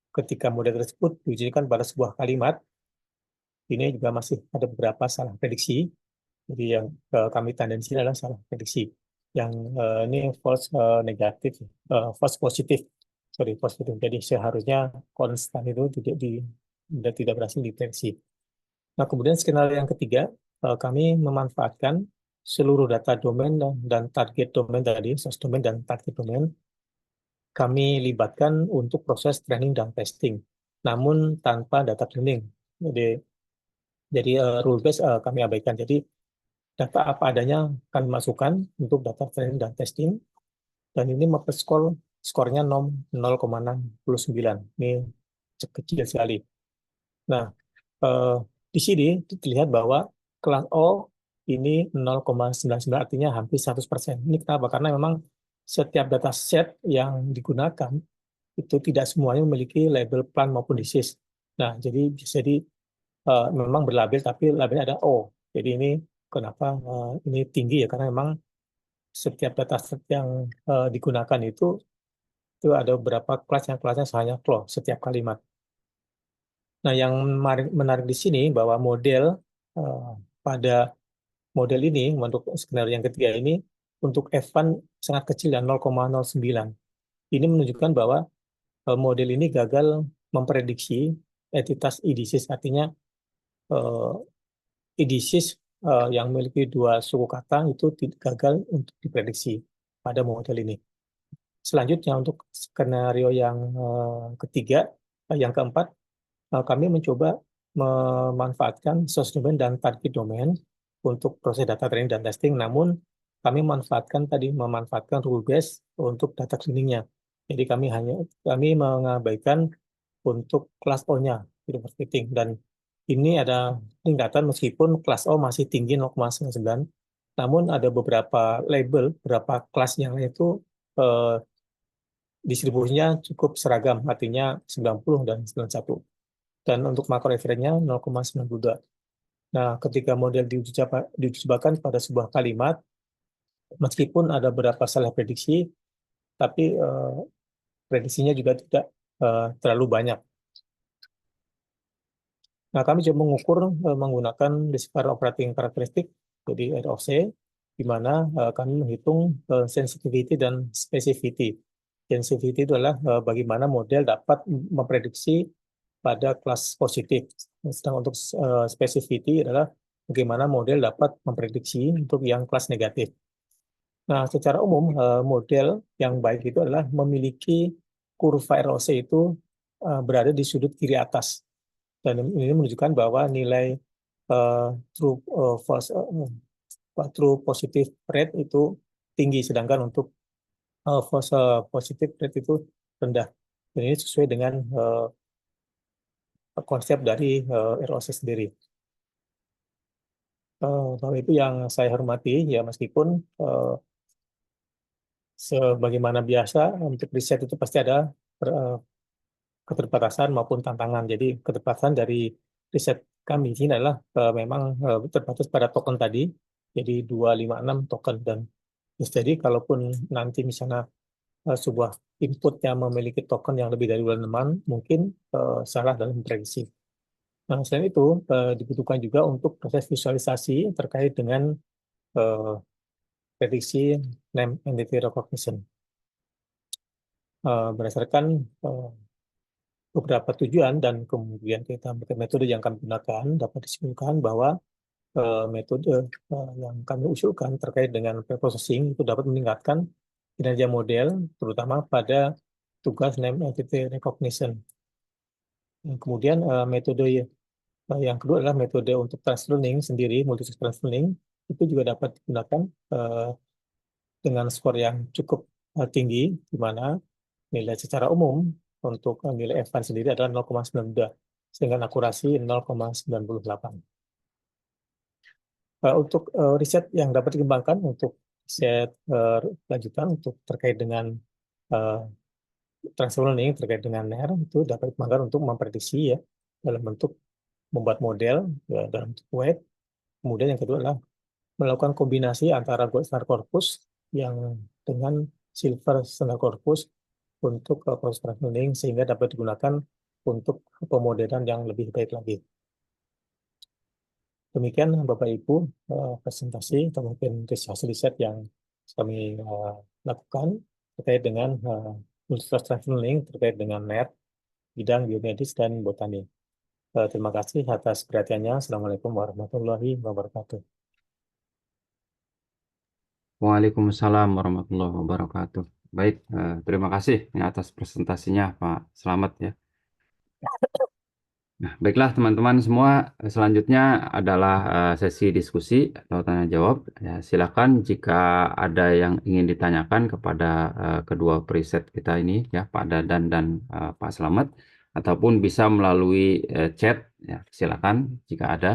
Speaker 4: ketika model tersebut diujikan pada sebuah kalimat, ini juga masih ada beberapa salah prediksi. Jadi yang kami tanda di sini adalah salah prediksi. Yang ini false negatif, false positif. Sorry, positif. Jadi seharusnya konstan itu tidak berhasil diprediksi. Nah, kemudian skenario yang ketiga, kami memanfaatkan seluruh data domain dan target domain tadi, source domain dan target domain, kami libatkan untuk proses training dan testing, namun tanpa data cleaning. Jadi rule base kami abaikan. Jadi data apa adanya kami masukkan untuk data training dan testing, dan ini skornya 0,69. Ini kecil sekali. Nah, di sini terlihat bahwa kelas O ini 0,99, artinya hampir 100%. Ini kenapa? Karena memang setiap dataset yang digunakan itu tidak semuanya memiliki label plan maupun disease. Nah, jadi memang berlabel tapi labelnya ada O. Jadi ini kenapa ini tinggi ya? Karena memang setiap dataset yang digunakan itu ada beberapa kelas yang kelasnya hanya clause setiap kalimat. Nah, yang menarik di sini bahwa pada model ini untuk skenario yang ketiga ini untuk F1 sangat kecil dan 0,09. Ini menunjukkan bahwa model ini gagal memprediksi entitas IDSIS, artinya IDSIS yang memiliki dua suku kata itu gagal untuk diprediksi pada model ini. Selanjutnya untuk skenario yang yang keempat, kami mencoba memanfaatkan source domain dan target domain untuk proses data training dan testing, namun kami memanfaatkan rule base untuk data cleaningnya. Jadi kami mengabaikan untuk kelas O-nya, fitting, dan ini ada peningkatan meskipun kelas O masih tinggi 0,99, namun ada beberapa beberapa kelas yang lain itu distribusinya cukup seragam, artinya 90 dan 91. Dan untuk makro average-nya 0,92. Nah, ketika model diuji-cobakan pada sebuah kalimat, meskipun ada beberapa salah prediksi, tapi prediksinya juga tidak terlalu banyak. Nah, kami coba mengukur menggunakan Decipher Operating Characteristic, jadi ROC, di mana kami menghitung sensitivity dan specificity. Sensitivity itu adalah bagaimana model dapat memprediksi pada kelas positif. Sedang untuk specificity adalah bagaimana model dapat memprediksi untuk yang kelas negatif. Nah, secara umum model yang baik itu adalah memiliki kurva ROC itu berada di sudut kiri atas. Dan ini menunjukkan bahwa nilai true positive rate itu tinggi, sedangkan untuk false positive rate itu rendah. Dan ini sesuai dengan konsep dari ROC sendiri. Bahwa itu yang saya hormati, ya meskipun sebagaimana biasa untuk riset itu pasti ada keterbatasan maupun tantangan. Jadi keterbatasan dari riset kami ini adalah memang terbatas pada token tadi, jadi 256 token. Dan jadi kalaupun nanti misalnya sebuah inputnya memiliki token yang lebih dari 256, mungkin salah dalam prediksi. Nah, selain itu dibutuhkan juga untuk proses visualisasi terkait dengan prediksi name entity recognition. Berdasarkan beberapa tujuan dan kemudian kita metode yang kami gunakan, dapat disimpulkan bahwa metode yang kami usulkan terkait dengan preprocessing itu dapat meningkatkan kinerja model, terutama pada tugas name entity recognition. Kemudian metode yang kedua adalah metode untuk translearning sendiri, multi-source translearning, itu juga dapat digunakan dengan skor yang cukup tinggi, di mana nilai secara umum untuk nilai advance sendiri adalah 0,92, sehingga akurasi 0,98. Untuk riset yang dapat dikembangkan untuk riset lanjutan untuk terkait dengan transfer learning, terkait dengan NER, itu dapat dikembangkan untuk memprediksi ya, dalam bentuk membuat model ya, dalam bentuk weight. Kemudian yang kedua adalah melakukan kombinasi antara gold standard corpus yang dengan silver standard corpus untuk proses transfer learning, sehingga dapat digunakan untuk pemodelan yang lebih baik lagi. Demikian Bapak Ibu presentasi atau mungkin hasil riset yang kami lakukan terkait dengan multi-source transfer learning terkait dengan NER, bidang biomedis dan botani. Terima kasih atas perhatiannya. Assalamualaikum warahmatullahi wabarakatuh.
Speaker 2: Waalaikumsalam warahmatullahi wabarakatuh. Baik, terima kasih atas presentasinya Pak Slamet ya. Nah, baiklah teman-teman semua, selanjutnya adalah sesi diskusi atau tanya jawab. Ya, silakan jika ada yang ingin ditanyakan kepada kedua preset kita ini ya, Pak Dadan dan Pak Slamet, ataupun bisa melalui chat ya, silakan jika ada.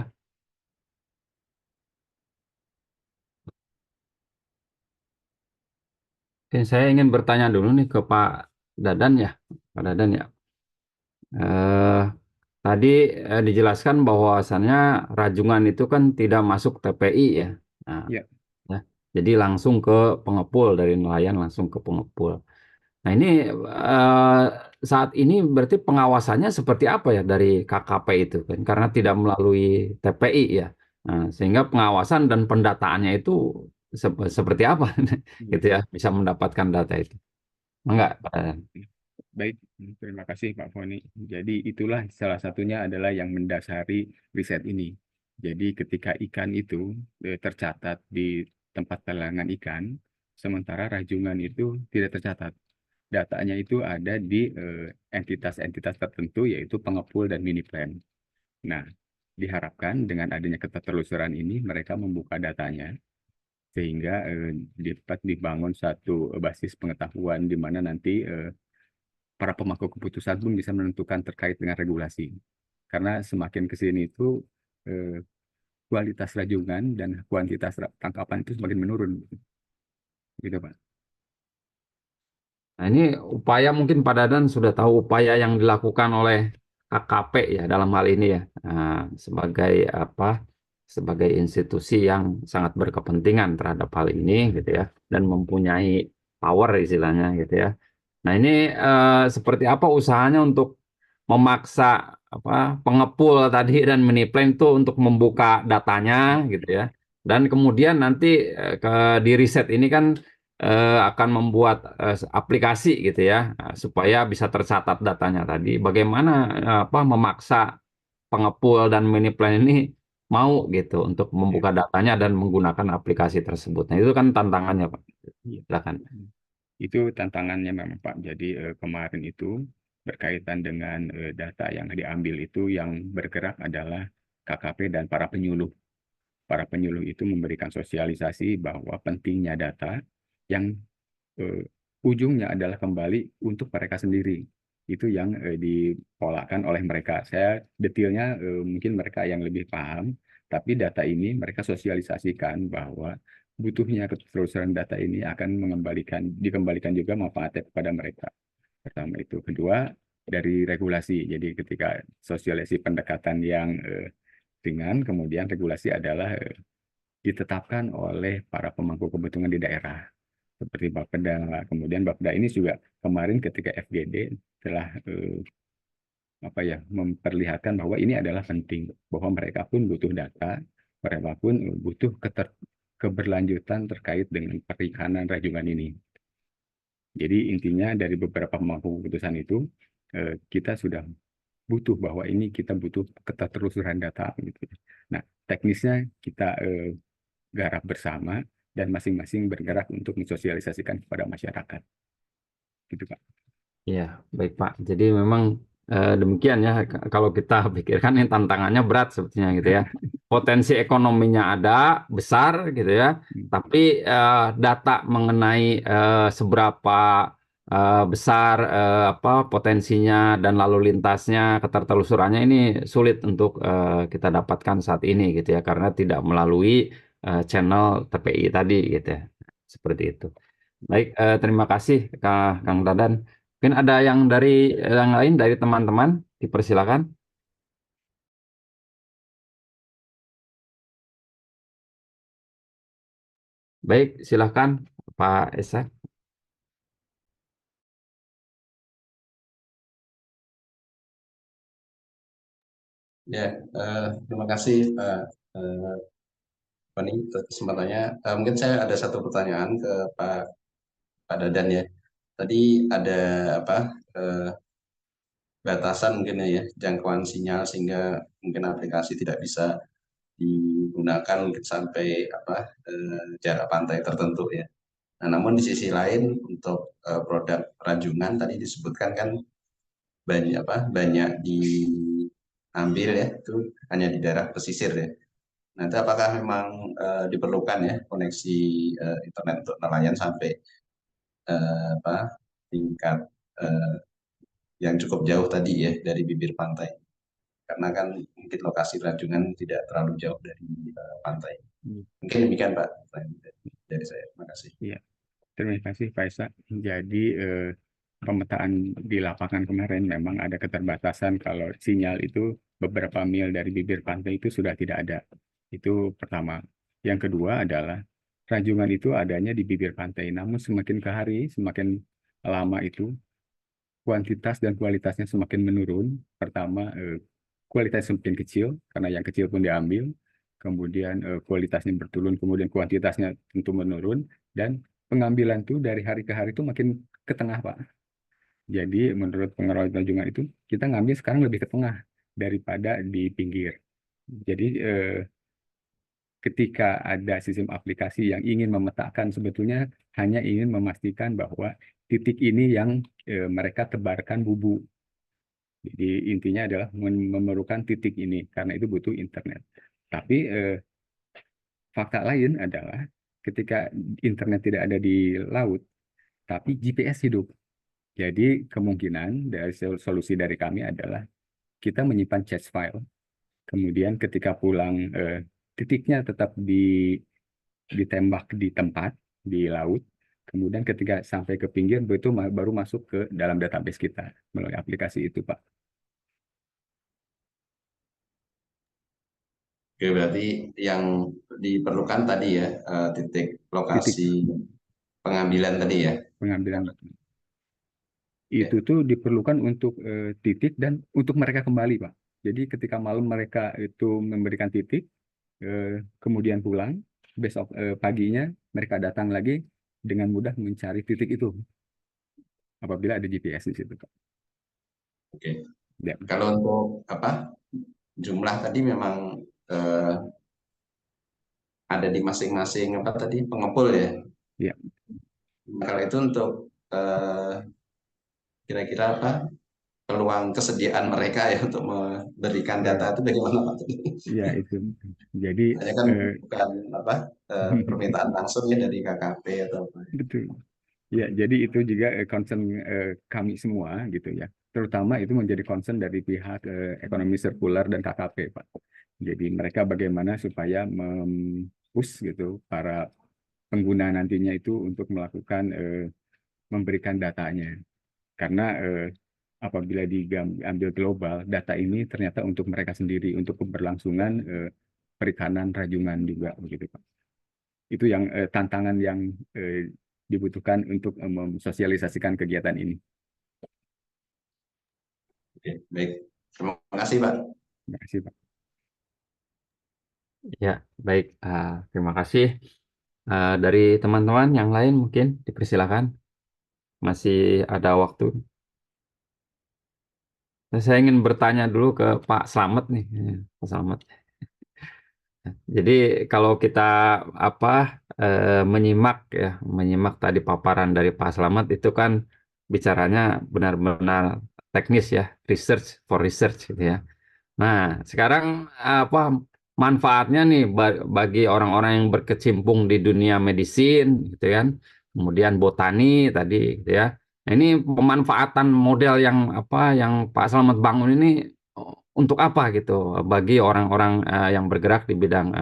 Speaker 2: Oke, saya ingin bertanya dulu nih ke Pak Dadan ya, Pak Dadan ya. Tadi dijelaskan bahwasannya rajungan itu kan tidak masuk TPI ya. Nah,
Speaker 3: Ya.
Speaker 2: ya. Jadi langsung ke pengepul, dari nelayan langsung ke pengepul. Nah ini saat ini berarti pengawasannya seperti apa ya dari KKP itu kan? Karena tidak melalui TPI ya. Nah, sehingga pengawasan dan pendataannya itu seperti apa gitu ya, bisa mendapatkan data itu. Enggak, Pak Dadan.
Speaker 3: Baik, terima kasih Pak Foni. Jadi itulah salah satunya adalah yang mendasari riset ini. Jadi ketika ikan itu tercatat di tempat pelelangan ikan, sementara rajungan itu tidak tercatat. Datanya itu ada di entitas-entitas tertentu, yaitu pengepul dan mini plan. Nah, diharapkan dengan adanya ketertelusuran ini, mereka membuka datanya, sehingga dapat dibangun satu basis pengetahuan di mana nanti para pemangku keputusan pun bisa menentukan terkait dengan regulasi. Karena semakin ke sini itu kualitas rajungan dan kuantitas tangkapan itu semakin menurun. Gitu, Pak.
Speaker 2: Nah, ini upaya mungkin Pak Dadan sudah tahu upaya yang dilakukan oleh KKP ya dalam hal ini ya. Nah, sebagai apa? Sebagai institusi yang sangat berkepentingan terhadap hal ini gitu ya, dan mempunyai power istilahnya gitu ya. Nah, ini seperti apa usahanya untuk memaksa apa pengepul tadi dan mini plan itu untuk membuka datanya gitu ya. Dan kemudian nanti di riset ini kan akan membuat aplikasi gitu ya supaya bisa tercatat datanya tadi. Bagaimana apa memaksa pengepul dan mini plan ini mau gitu untuk membuka datanya dan menggunakan aplikasi tersebut. Nah, itu kan tantangannya, Pak. Silakan.
Speaker 3: Itu tantangannya memang Pak. Jadi kemarin itu berkaitan dengan data yang diambil itu yang bergerak adalah KKP dan para penyuluh. para penyuluh itu memberikan sosialisasi bahwa pentingnya data yang ujungnya adalah kembali untuk mereka sendiri. Itu yang dipolakan oleh mereka. Saya detailnya mungkin mereka yang lebih paham, tapi data ini mereka sosialisasikan bahwa butuhnya keterusan data ini akan dikembalikan juga manfaatnya kepada mereka. Pertama itu. Kedua, dari regulasi. Jadi ketika sosialisasi pendekatan yang ringan, kemudian regulasi adalah ditetapkan oleh para pemangku kepentingan di daerah seperti Bapeda. Kemudian Bapeda ini juga kemarin ketika FGD telah memperlihatkan bahwa ini adalah penting, bahwa mereka pun butuh data, mereka pun butuh keberlanjutan terkait dengan perikanan rajungan ini. Jadi intinya dari beberapa pemangku keputusan itu kita sudah butuh bahwa ini kita butuh keterusan data gitu. Nah, teknisnya kita garap bersama dan masing-masing bergerak untuk mensosialisasikan kepada masyarakat. Gitu, Pak.
Speaker 2: Ya, baik Pak. Jadi memang demikian ya. Kalau kita pikirkan ini tantangannya berat sebetulnya gitu ya. Potensi ekonominya ada besar gitu ya. Tapi data mengenai seberapa besar potensinya dan lalu lintasnya, ketertelusurannya ini sulit untuk kita dapatkan saat ini gitu ya, karena tidak melalui channel TPI tadi gitu ya. Seperti itu. Baik, terima kasih Kang Dadan. Mungkin ada yang lain dari teman-teman, dipersilakan. Baik, silakan Pak Esa.
Speaker 1: Ya, terima kasih Pak Fani atas kesempatannya. Mungkin saya ada satu pertanyaan ke Pak Dadan ya. Tadi ada batasan mungkin ya jangkauan sinyal sehingga mungkin aplikasi tidak bisa digunakan mungkin sampai jarak pantai tertentu ya. Nah, namun di sisi lain untuk produk ranjungan tadi disebutkan kan banyak diambil ya, itu hanya di daerah pesisir ya. Nah, itu apakah memang diperlukan ya koneksi internet untuk nelayan sampai tingkat yang cukup jauh tadi ya dari bibir pantai? Karena kan mungkin lokasi ranjungan tidak terlalu jauh dari pantai. Mungkin demikian Pak dari saya. Terima kasih.
Speaker 3: Iya, terima kasih Pak Esa. Jadi pemetaan di lapangan kemarin memang ada keterbatasan kalau sinyal itu beberapa mil dari bibir pantai itu sudah tidak ada. Itu pertama. Yang kedua adalah ranjungan itu adanya di bibir pantai. Namun semakin ke hari, semakin lama itu kuantitas dan kualitasnya semakin menurun. Pertama, kualitasnya semakin kecil karena yang kecil pun diambil. Kemudian kualitasnya berturun, kemudian kuantitasnya tentu menurun. Dan pengambilan itu dari hari ke hari itu makin ke tengah, Pak. Jadi menurut pengelola ranjungan itu, kita ngambil sekarang lebih ke tengah daripada di pinggir. Jadi ketika ada sistem aplikasi yang ingin memetakan, sebetulnya hanya ingin memastikan bahwa titik ini yang mereka tebarkan bubu. Jadi intinya adalah memerlukan titik ini, karena itu butuh internet. Tapi fakta lain adalah ketika internet tidak ada di laut, tapi GPS hidup. Jadi kemungkinan dari solusi dari kami adalah kita menyimpan chat file. Kemudian ketika pulang, titiknya tetap ditembak di tempat, di laut. Kemudian ketika sampai ke pinggir, itu baru masuk ke dalam database kita melalui aplikasi itu, Pak.
Speaker 1: Oke, berarti yang diperlukan tadi ya titik lokasi pengambilan tadi ya.
Speaker 3: Pengambilan itu tuh diperlukan untuk titik dan untuk mereka kembali, Pak. Jadi ketika malam mereka itu memberikan titik, kemudian pulang, besok paginya mereka datang lagi dengan mudah mencari titik itu apabila ada GPS di situ, Pak.
Speaker 1: Oke.
Speaker 3: Ya.
Speaker 1: Kalau untuk jumlah tadi memang ada di masing-masing pengepul ya.
Speaker 3: Ya.
Speaker 1: Kalau itu untuk kira-kira peluang kesediaan mereka ya untuk memberikan data itu bagaimana Pak?
Speaker 3: Ya itu. Jadi
Speaker 1: Hanya kan bukan apa permintaan langsung ya dari KKP atau apa.
Speaker 3: betul. Ya, jadi itu juga concern kami semua gitu ya. Terutama itu menjadi concern dari pihak ekonomi sirkular dan KKP, Pak. Jadi mereka bagaimana supaya push gitu para pengguna nantinya itu untuk melakukan memberikan datanya. Karena apabila diambil global, data ini ternyata untuk mereka sendiri, untuk keberlangsungan perikanan rajungan juga begitu, Pak. Itu yang tantangan yang dibutuhkan untuk mensosialisasikan kegiatan ini.
Speaker 1: Oke, baik. Terima kasih Pak.
Speaker 3: Terima kasih, Pak.
Speaker 2: Ya, baik. Terima kasih. Dari teman-teman yang lain mungkin dipersilakan. Masih ada waktu. Saya ingin bertanya dulu ke Pak Slamet nih, Pak Slamet. Jadi kalau kita menyimak tadi paparan dari Pak Slamet itu kan bicaranya benar-benar teknis ya, research for research gitu ya. Nah, sekarang manfaatnya nih bagi orang-orang yang berkecimpung di dunia medisin gitu kan, kemudian botani tadi gitu ya. Nah, ini pemanfaatan model yang Pak Slamet bangun ini untuk apa gitu bagi orang-orang yang bergerak di bidang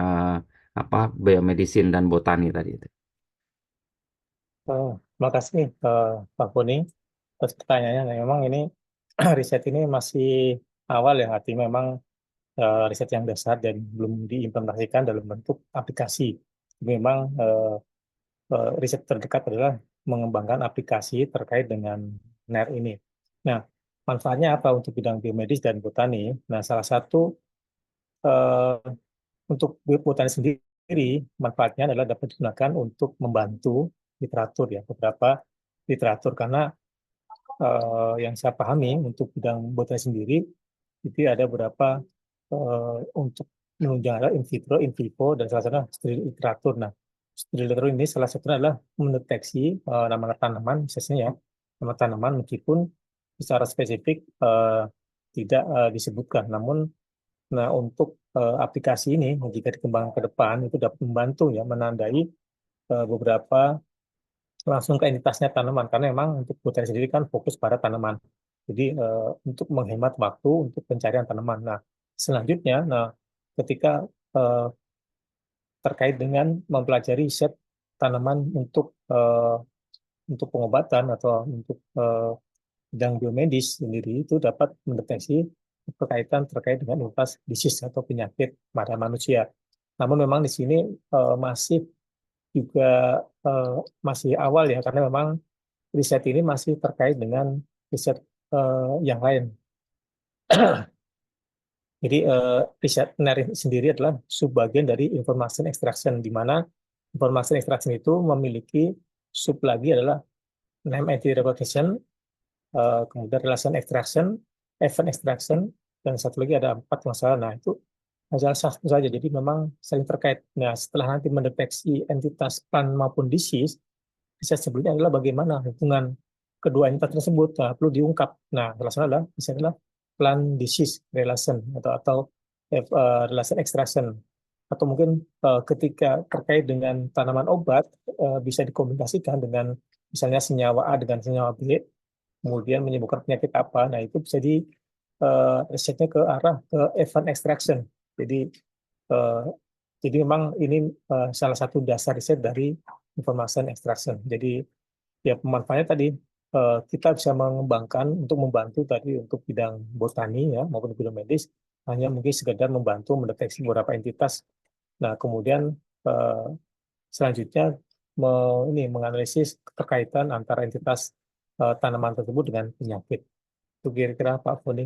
Speaker 2: biomedisin dan botani tadi itu.
Speaker 4: Terima kasih Pak Boni atas pertanyaannya. Nah, memang ini riset ini masih awal ya, artinya memang riset yang dasar dan belum diimplementasikan dalam bentuk aplikasi. Memang riset terdekat adalah mengembangkan aplikasi terkait dengan NER ini. Nah, manfaatnya apa untuk bidang biomedis dan botani? Nah, salah satu untuk botani sendiri, manfaatnya adalah dapat digunakan untuk membantu literatur ya, beberapa literatur, karena yang saya pahami untuk bidang botani sendiri itu ada beberapa untuk menunjang ada in vitro, in vivo, dan salah satunya studi literatur. Nah, studi literatur ini salah satunya adalah mendeteksi nama tanaman, misalnya ya, nama tanaman meskipun secara spesifik tidak disebutkan. Namun, nah untuk aplikasi ini jika dikembangkan ke depan itu dapat membantu ya menandai beberapa langsung ke entitasnya tanaman, karena memang untuk botani sendiri kan fokus pada tanaman. Jadi untuk menghemat waktu untuk pencarian tanaman. Nah, selanjutnya, ketika eh, terkait dengan mempelajari set tanaman untuk pengobatan atau untuk bidang biomedis sendiri, itu dapat mendeteksi berkaitan terkait dengan entitas disease atau penyakit pada manusia. Namun memang di sini masih juga masih awal ya, karena memang riset ini masih terkait dengan riset yang lain. Jadi riset NER sendiri adalah subbagian dari information extraction, di mana information extraction itu memiliki sub lagi adalah name entity recognition, kemudian relation extraction, event extraction, dan satu lagi ada 4 masalah. Nah, itu masalah satu saja, jadi memang saling terkait. Nah, setelah nanti mendeteksi entitas plant maupun disease, riset sebelumnya adalah bagaimana hubungan kedua entitas tersebut perlu diungkap. Nah, salah satu adalah misalnya plant disease relation atau relation extraction, atau mungkin ketika terkait dengan tanaman obat bisa dikomunikasikan dengan misalnya senyawa A dengan senyawa B, kemudian menyebabkan penyakit apa. Nah, itu bisa di risetnya ke arah ke event extraction. Jadi uh, jadi memang ini salah satu dasar riset dari information extraction. Jadi ya pemanfaatnya tadi kita bisa mengembangkan untuk membantu tadi untuk bidang botani ya maupun bidang medis, hanya mungkin sekedar membantu mendeteksi beberapa entitas. Nah, kemudian eh, selanjutnya menganalisis keterkaitan antara entitas tanaman tersebut dengan penyakit. Itu kira-kira Pak Foni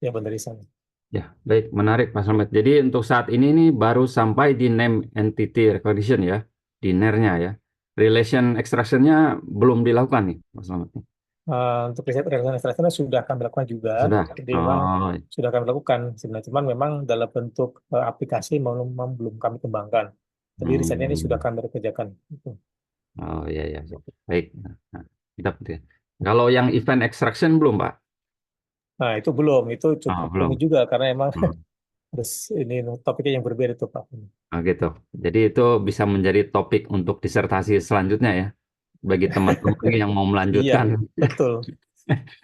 Speaker 4: yang benar di sana.
Speaker 2: Ya, baik, menarik Pak Slamet. Jadi untuk saat ini nih baru sampai di name entity recognition ya, di NER-nya ya. Relation extraction-nya belum dilakukan nih, Pak Slamet.
Speaker 4: Untuk riset relation extraction sudah kami lakukan juga.
Speaker 2: Sudah.
Speaker 4: Jadi memang sudah kami lakukan sebenarnya, cuman memang dalam bentuk aplikasi belum kami kembangkan. Jadi risetnya ini sudah kami kerjakan.
Speaker 2: Oh iya ya, baik. Nah, kita kalau yang event extraction belum Pak?
Speaker 4: Nah, itu belum, itu
Speaker 2: Oh,
Speaker 4: cukup
Speaker 2: belum.
Speaker 4: rumit juga karena emang
Speaker 2: Hmm.
Speaker 4: harus ini topiknya yang berbeda tuh Pak.
Speaker 2: Oh, gitu. Jadi itu bisa menjadi topik untuk disertasi selanjutnya ya, bagi teman-teman yang mau
Speaker 4: Iya,
Speaker 2: melanjutkan,
Speaker 4: betul,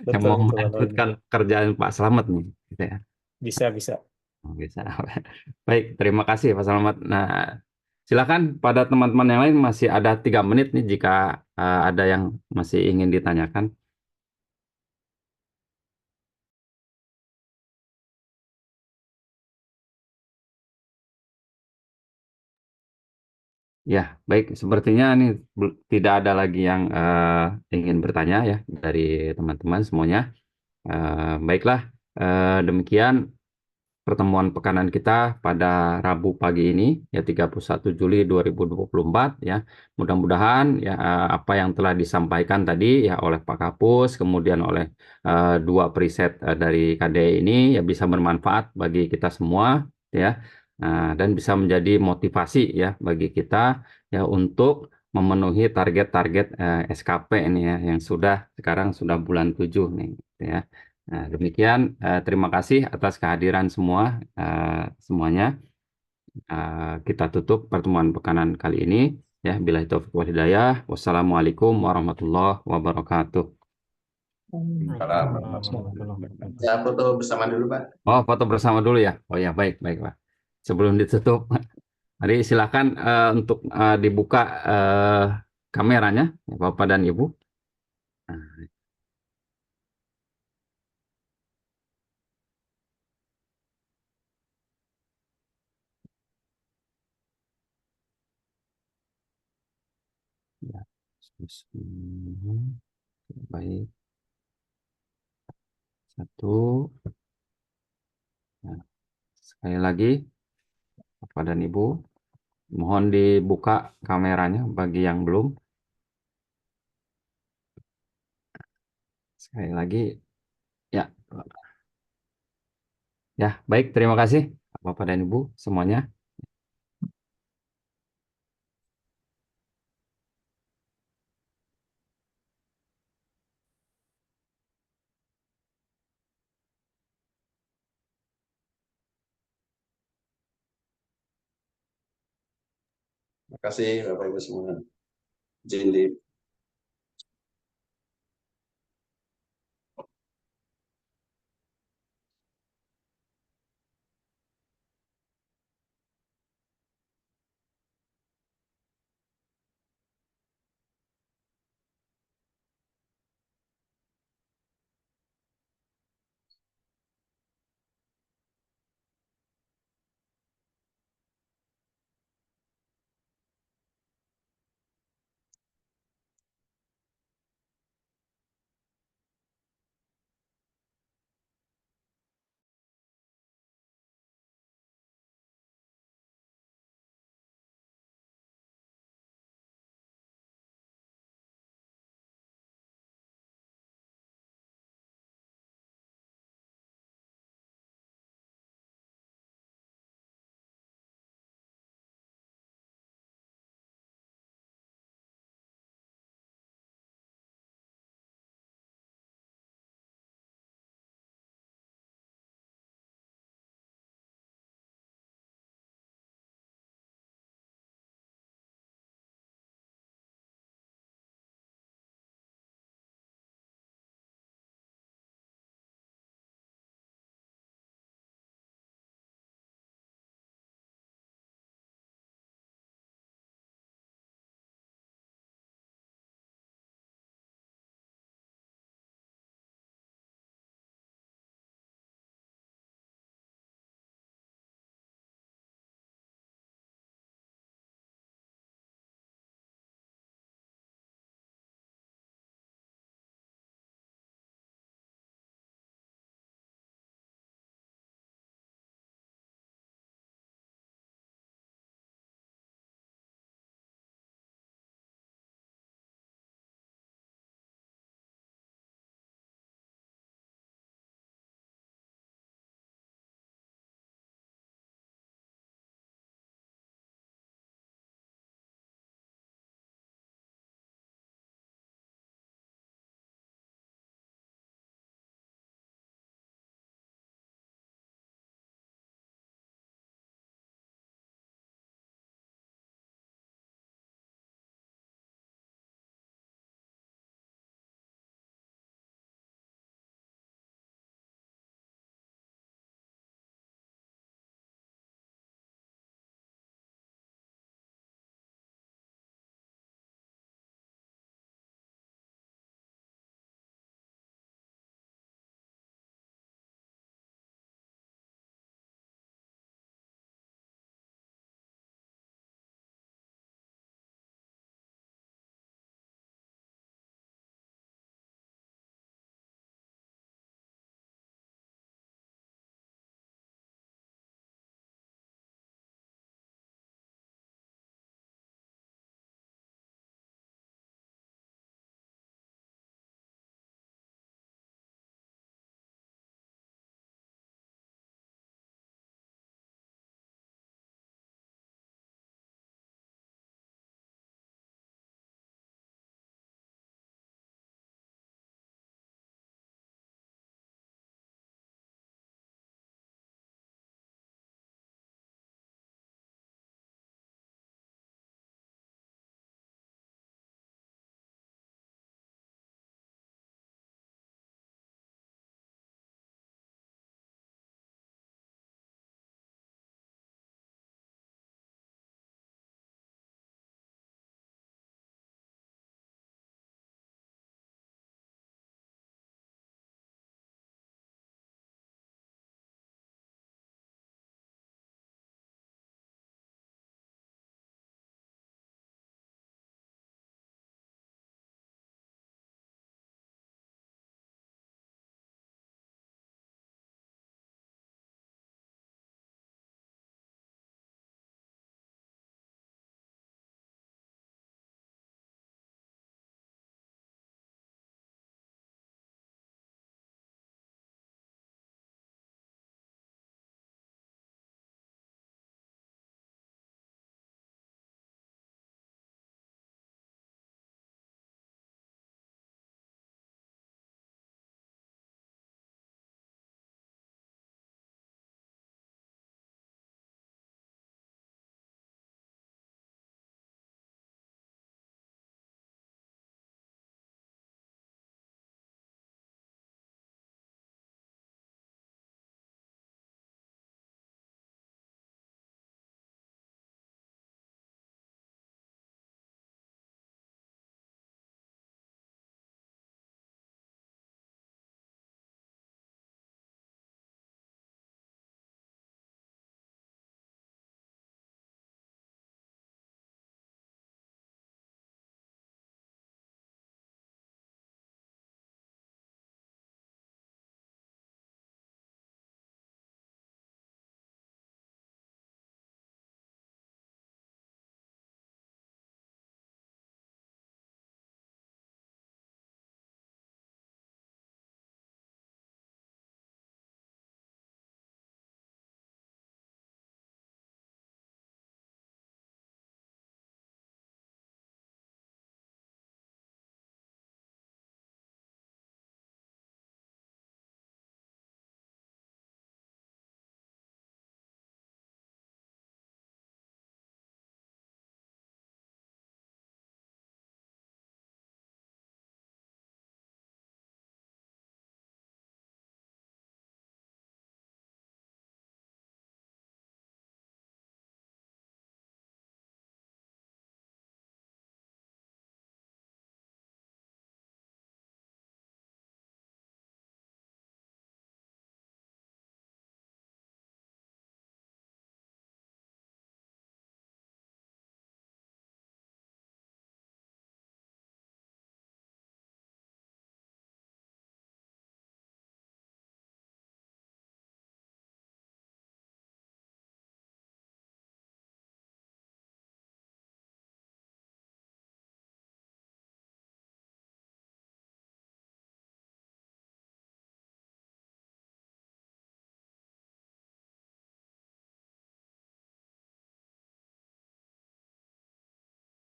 Speaker 2: yang
Speaker 4: betul
Speaker 2: mau
Speaker 4: itu kalau ini
Speaker 2: melanjutkan kerjaan Pak Slamet nih, gitu ya.
Speaker 4: bisa.
Speaker 2: Oh, bisa. Baik, terima kasih Pak Slamet. Nah, silakan pada teman-teman yang lain masih ada 3 menit nih jika ada yang masih ingin ditanyakan. Ya, baik. Sepertinya ini tidak ada lagi yang ingin bertanya ya dari teman-teman semuanya. Baiklah, demikian pertemuan pekanan kita pada Rabu pagi ini ya 31 Juli 2024 ya. Mudah-mudahan ya apa yang telah disampaikan tadi ya oleh Pak Kapus kemudian oleh dua periset dari KDI ini ya bisa bermanfaat bagi kita semua ya. Dan bisa menjadi motivasi ya bagi kita ya untuk memenuhi target-target SKP ini ya yang sekarang sudah bulan 7 nih ya. Nah, demikian terima kasih atas kehadiran semuanya. Kita tutup pertemuan pekanan kali ini ya. Billahi taufiq wal hidayah. Wassalamualaikum warahmatullahi wabarakatuh.
Speaker 1: Salam. Ya, foto bersama dulu, Pak.
Speaker 2: Oh, foto bersama dulu ya. Oh ya, baik baik Pak. Sebelum ditutup, mari silakan untuk dibuka kameranya, ya, Bapak dan Ibu. Nah, ya. Baik, satu. Nah, sekali lagi, Bapak dan Ibu, mohon dibuka kameranya bagi yang belum. Sekali lagi, ya, ya, baik. Terima kasih, Bapak dan Ibu semuanya.
Speaker 1: Terima kasih Bapak Ibu semua. Izin di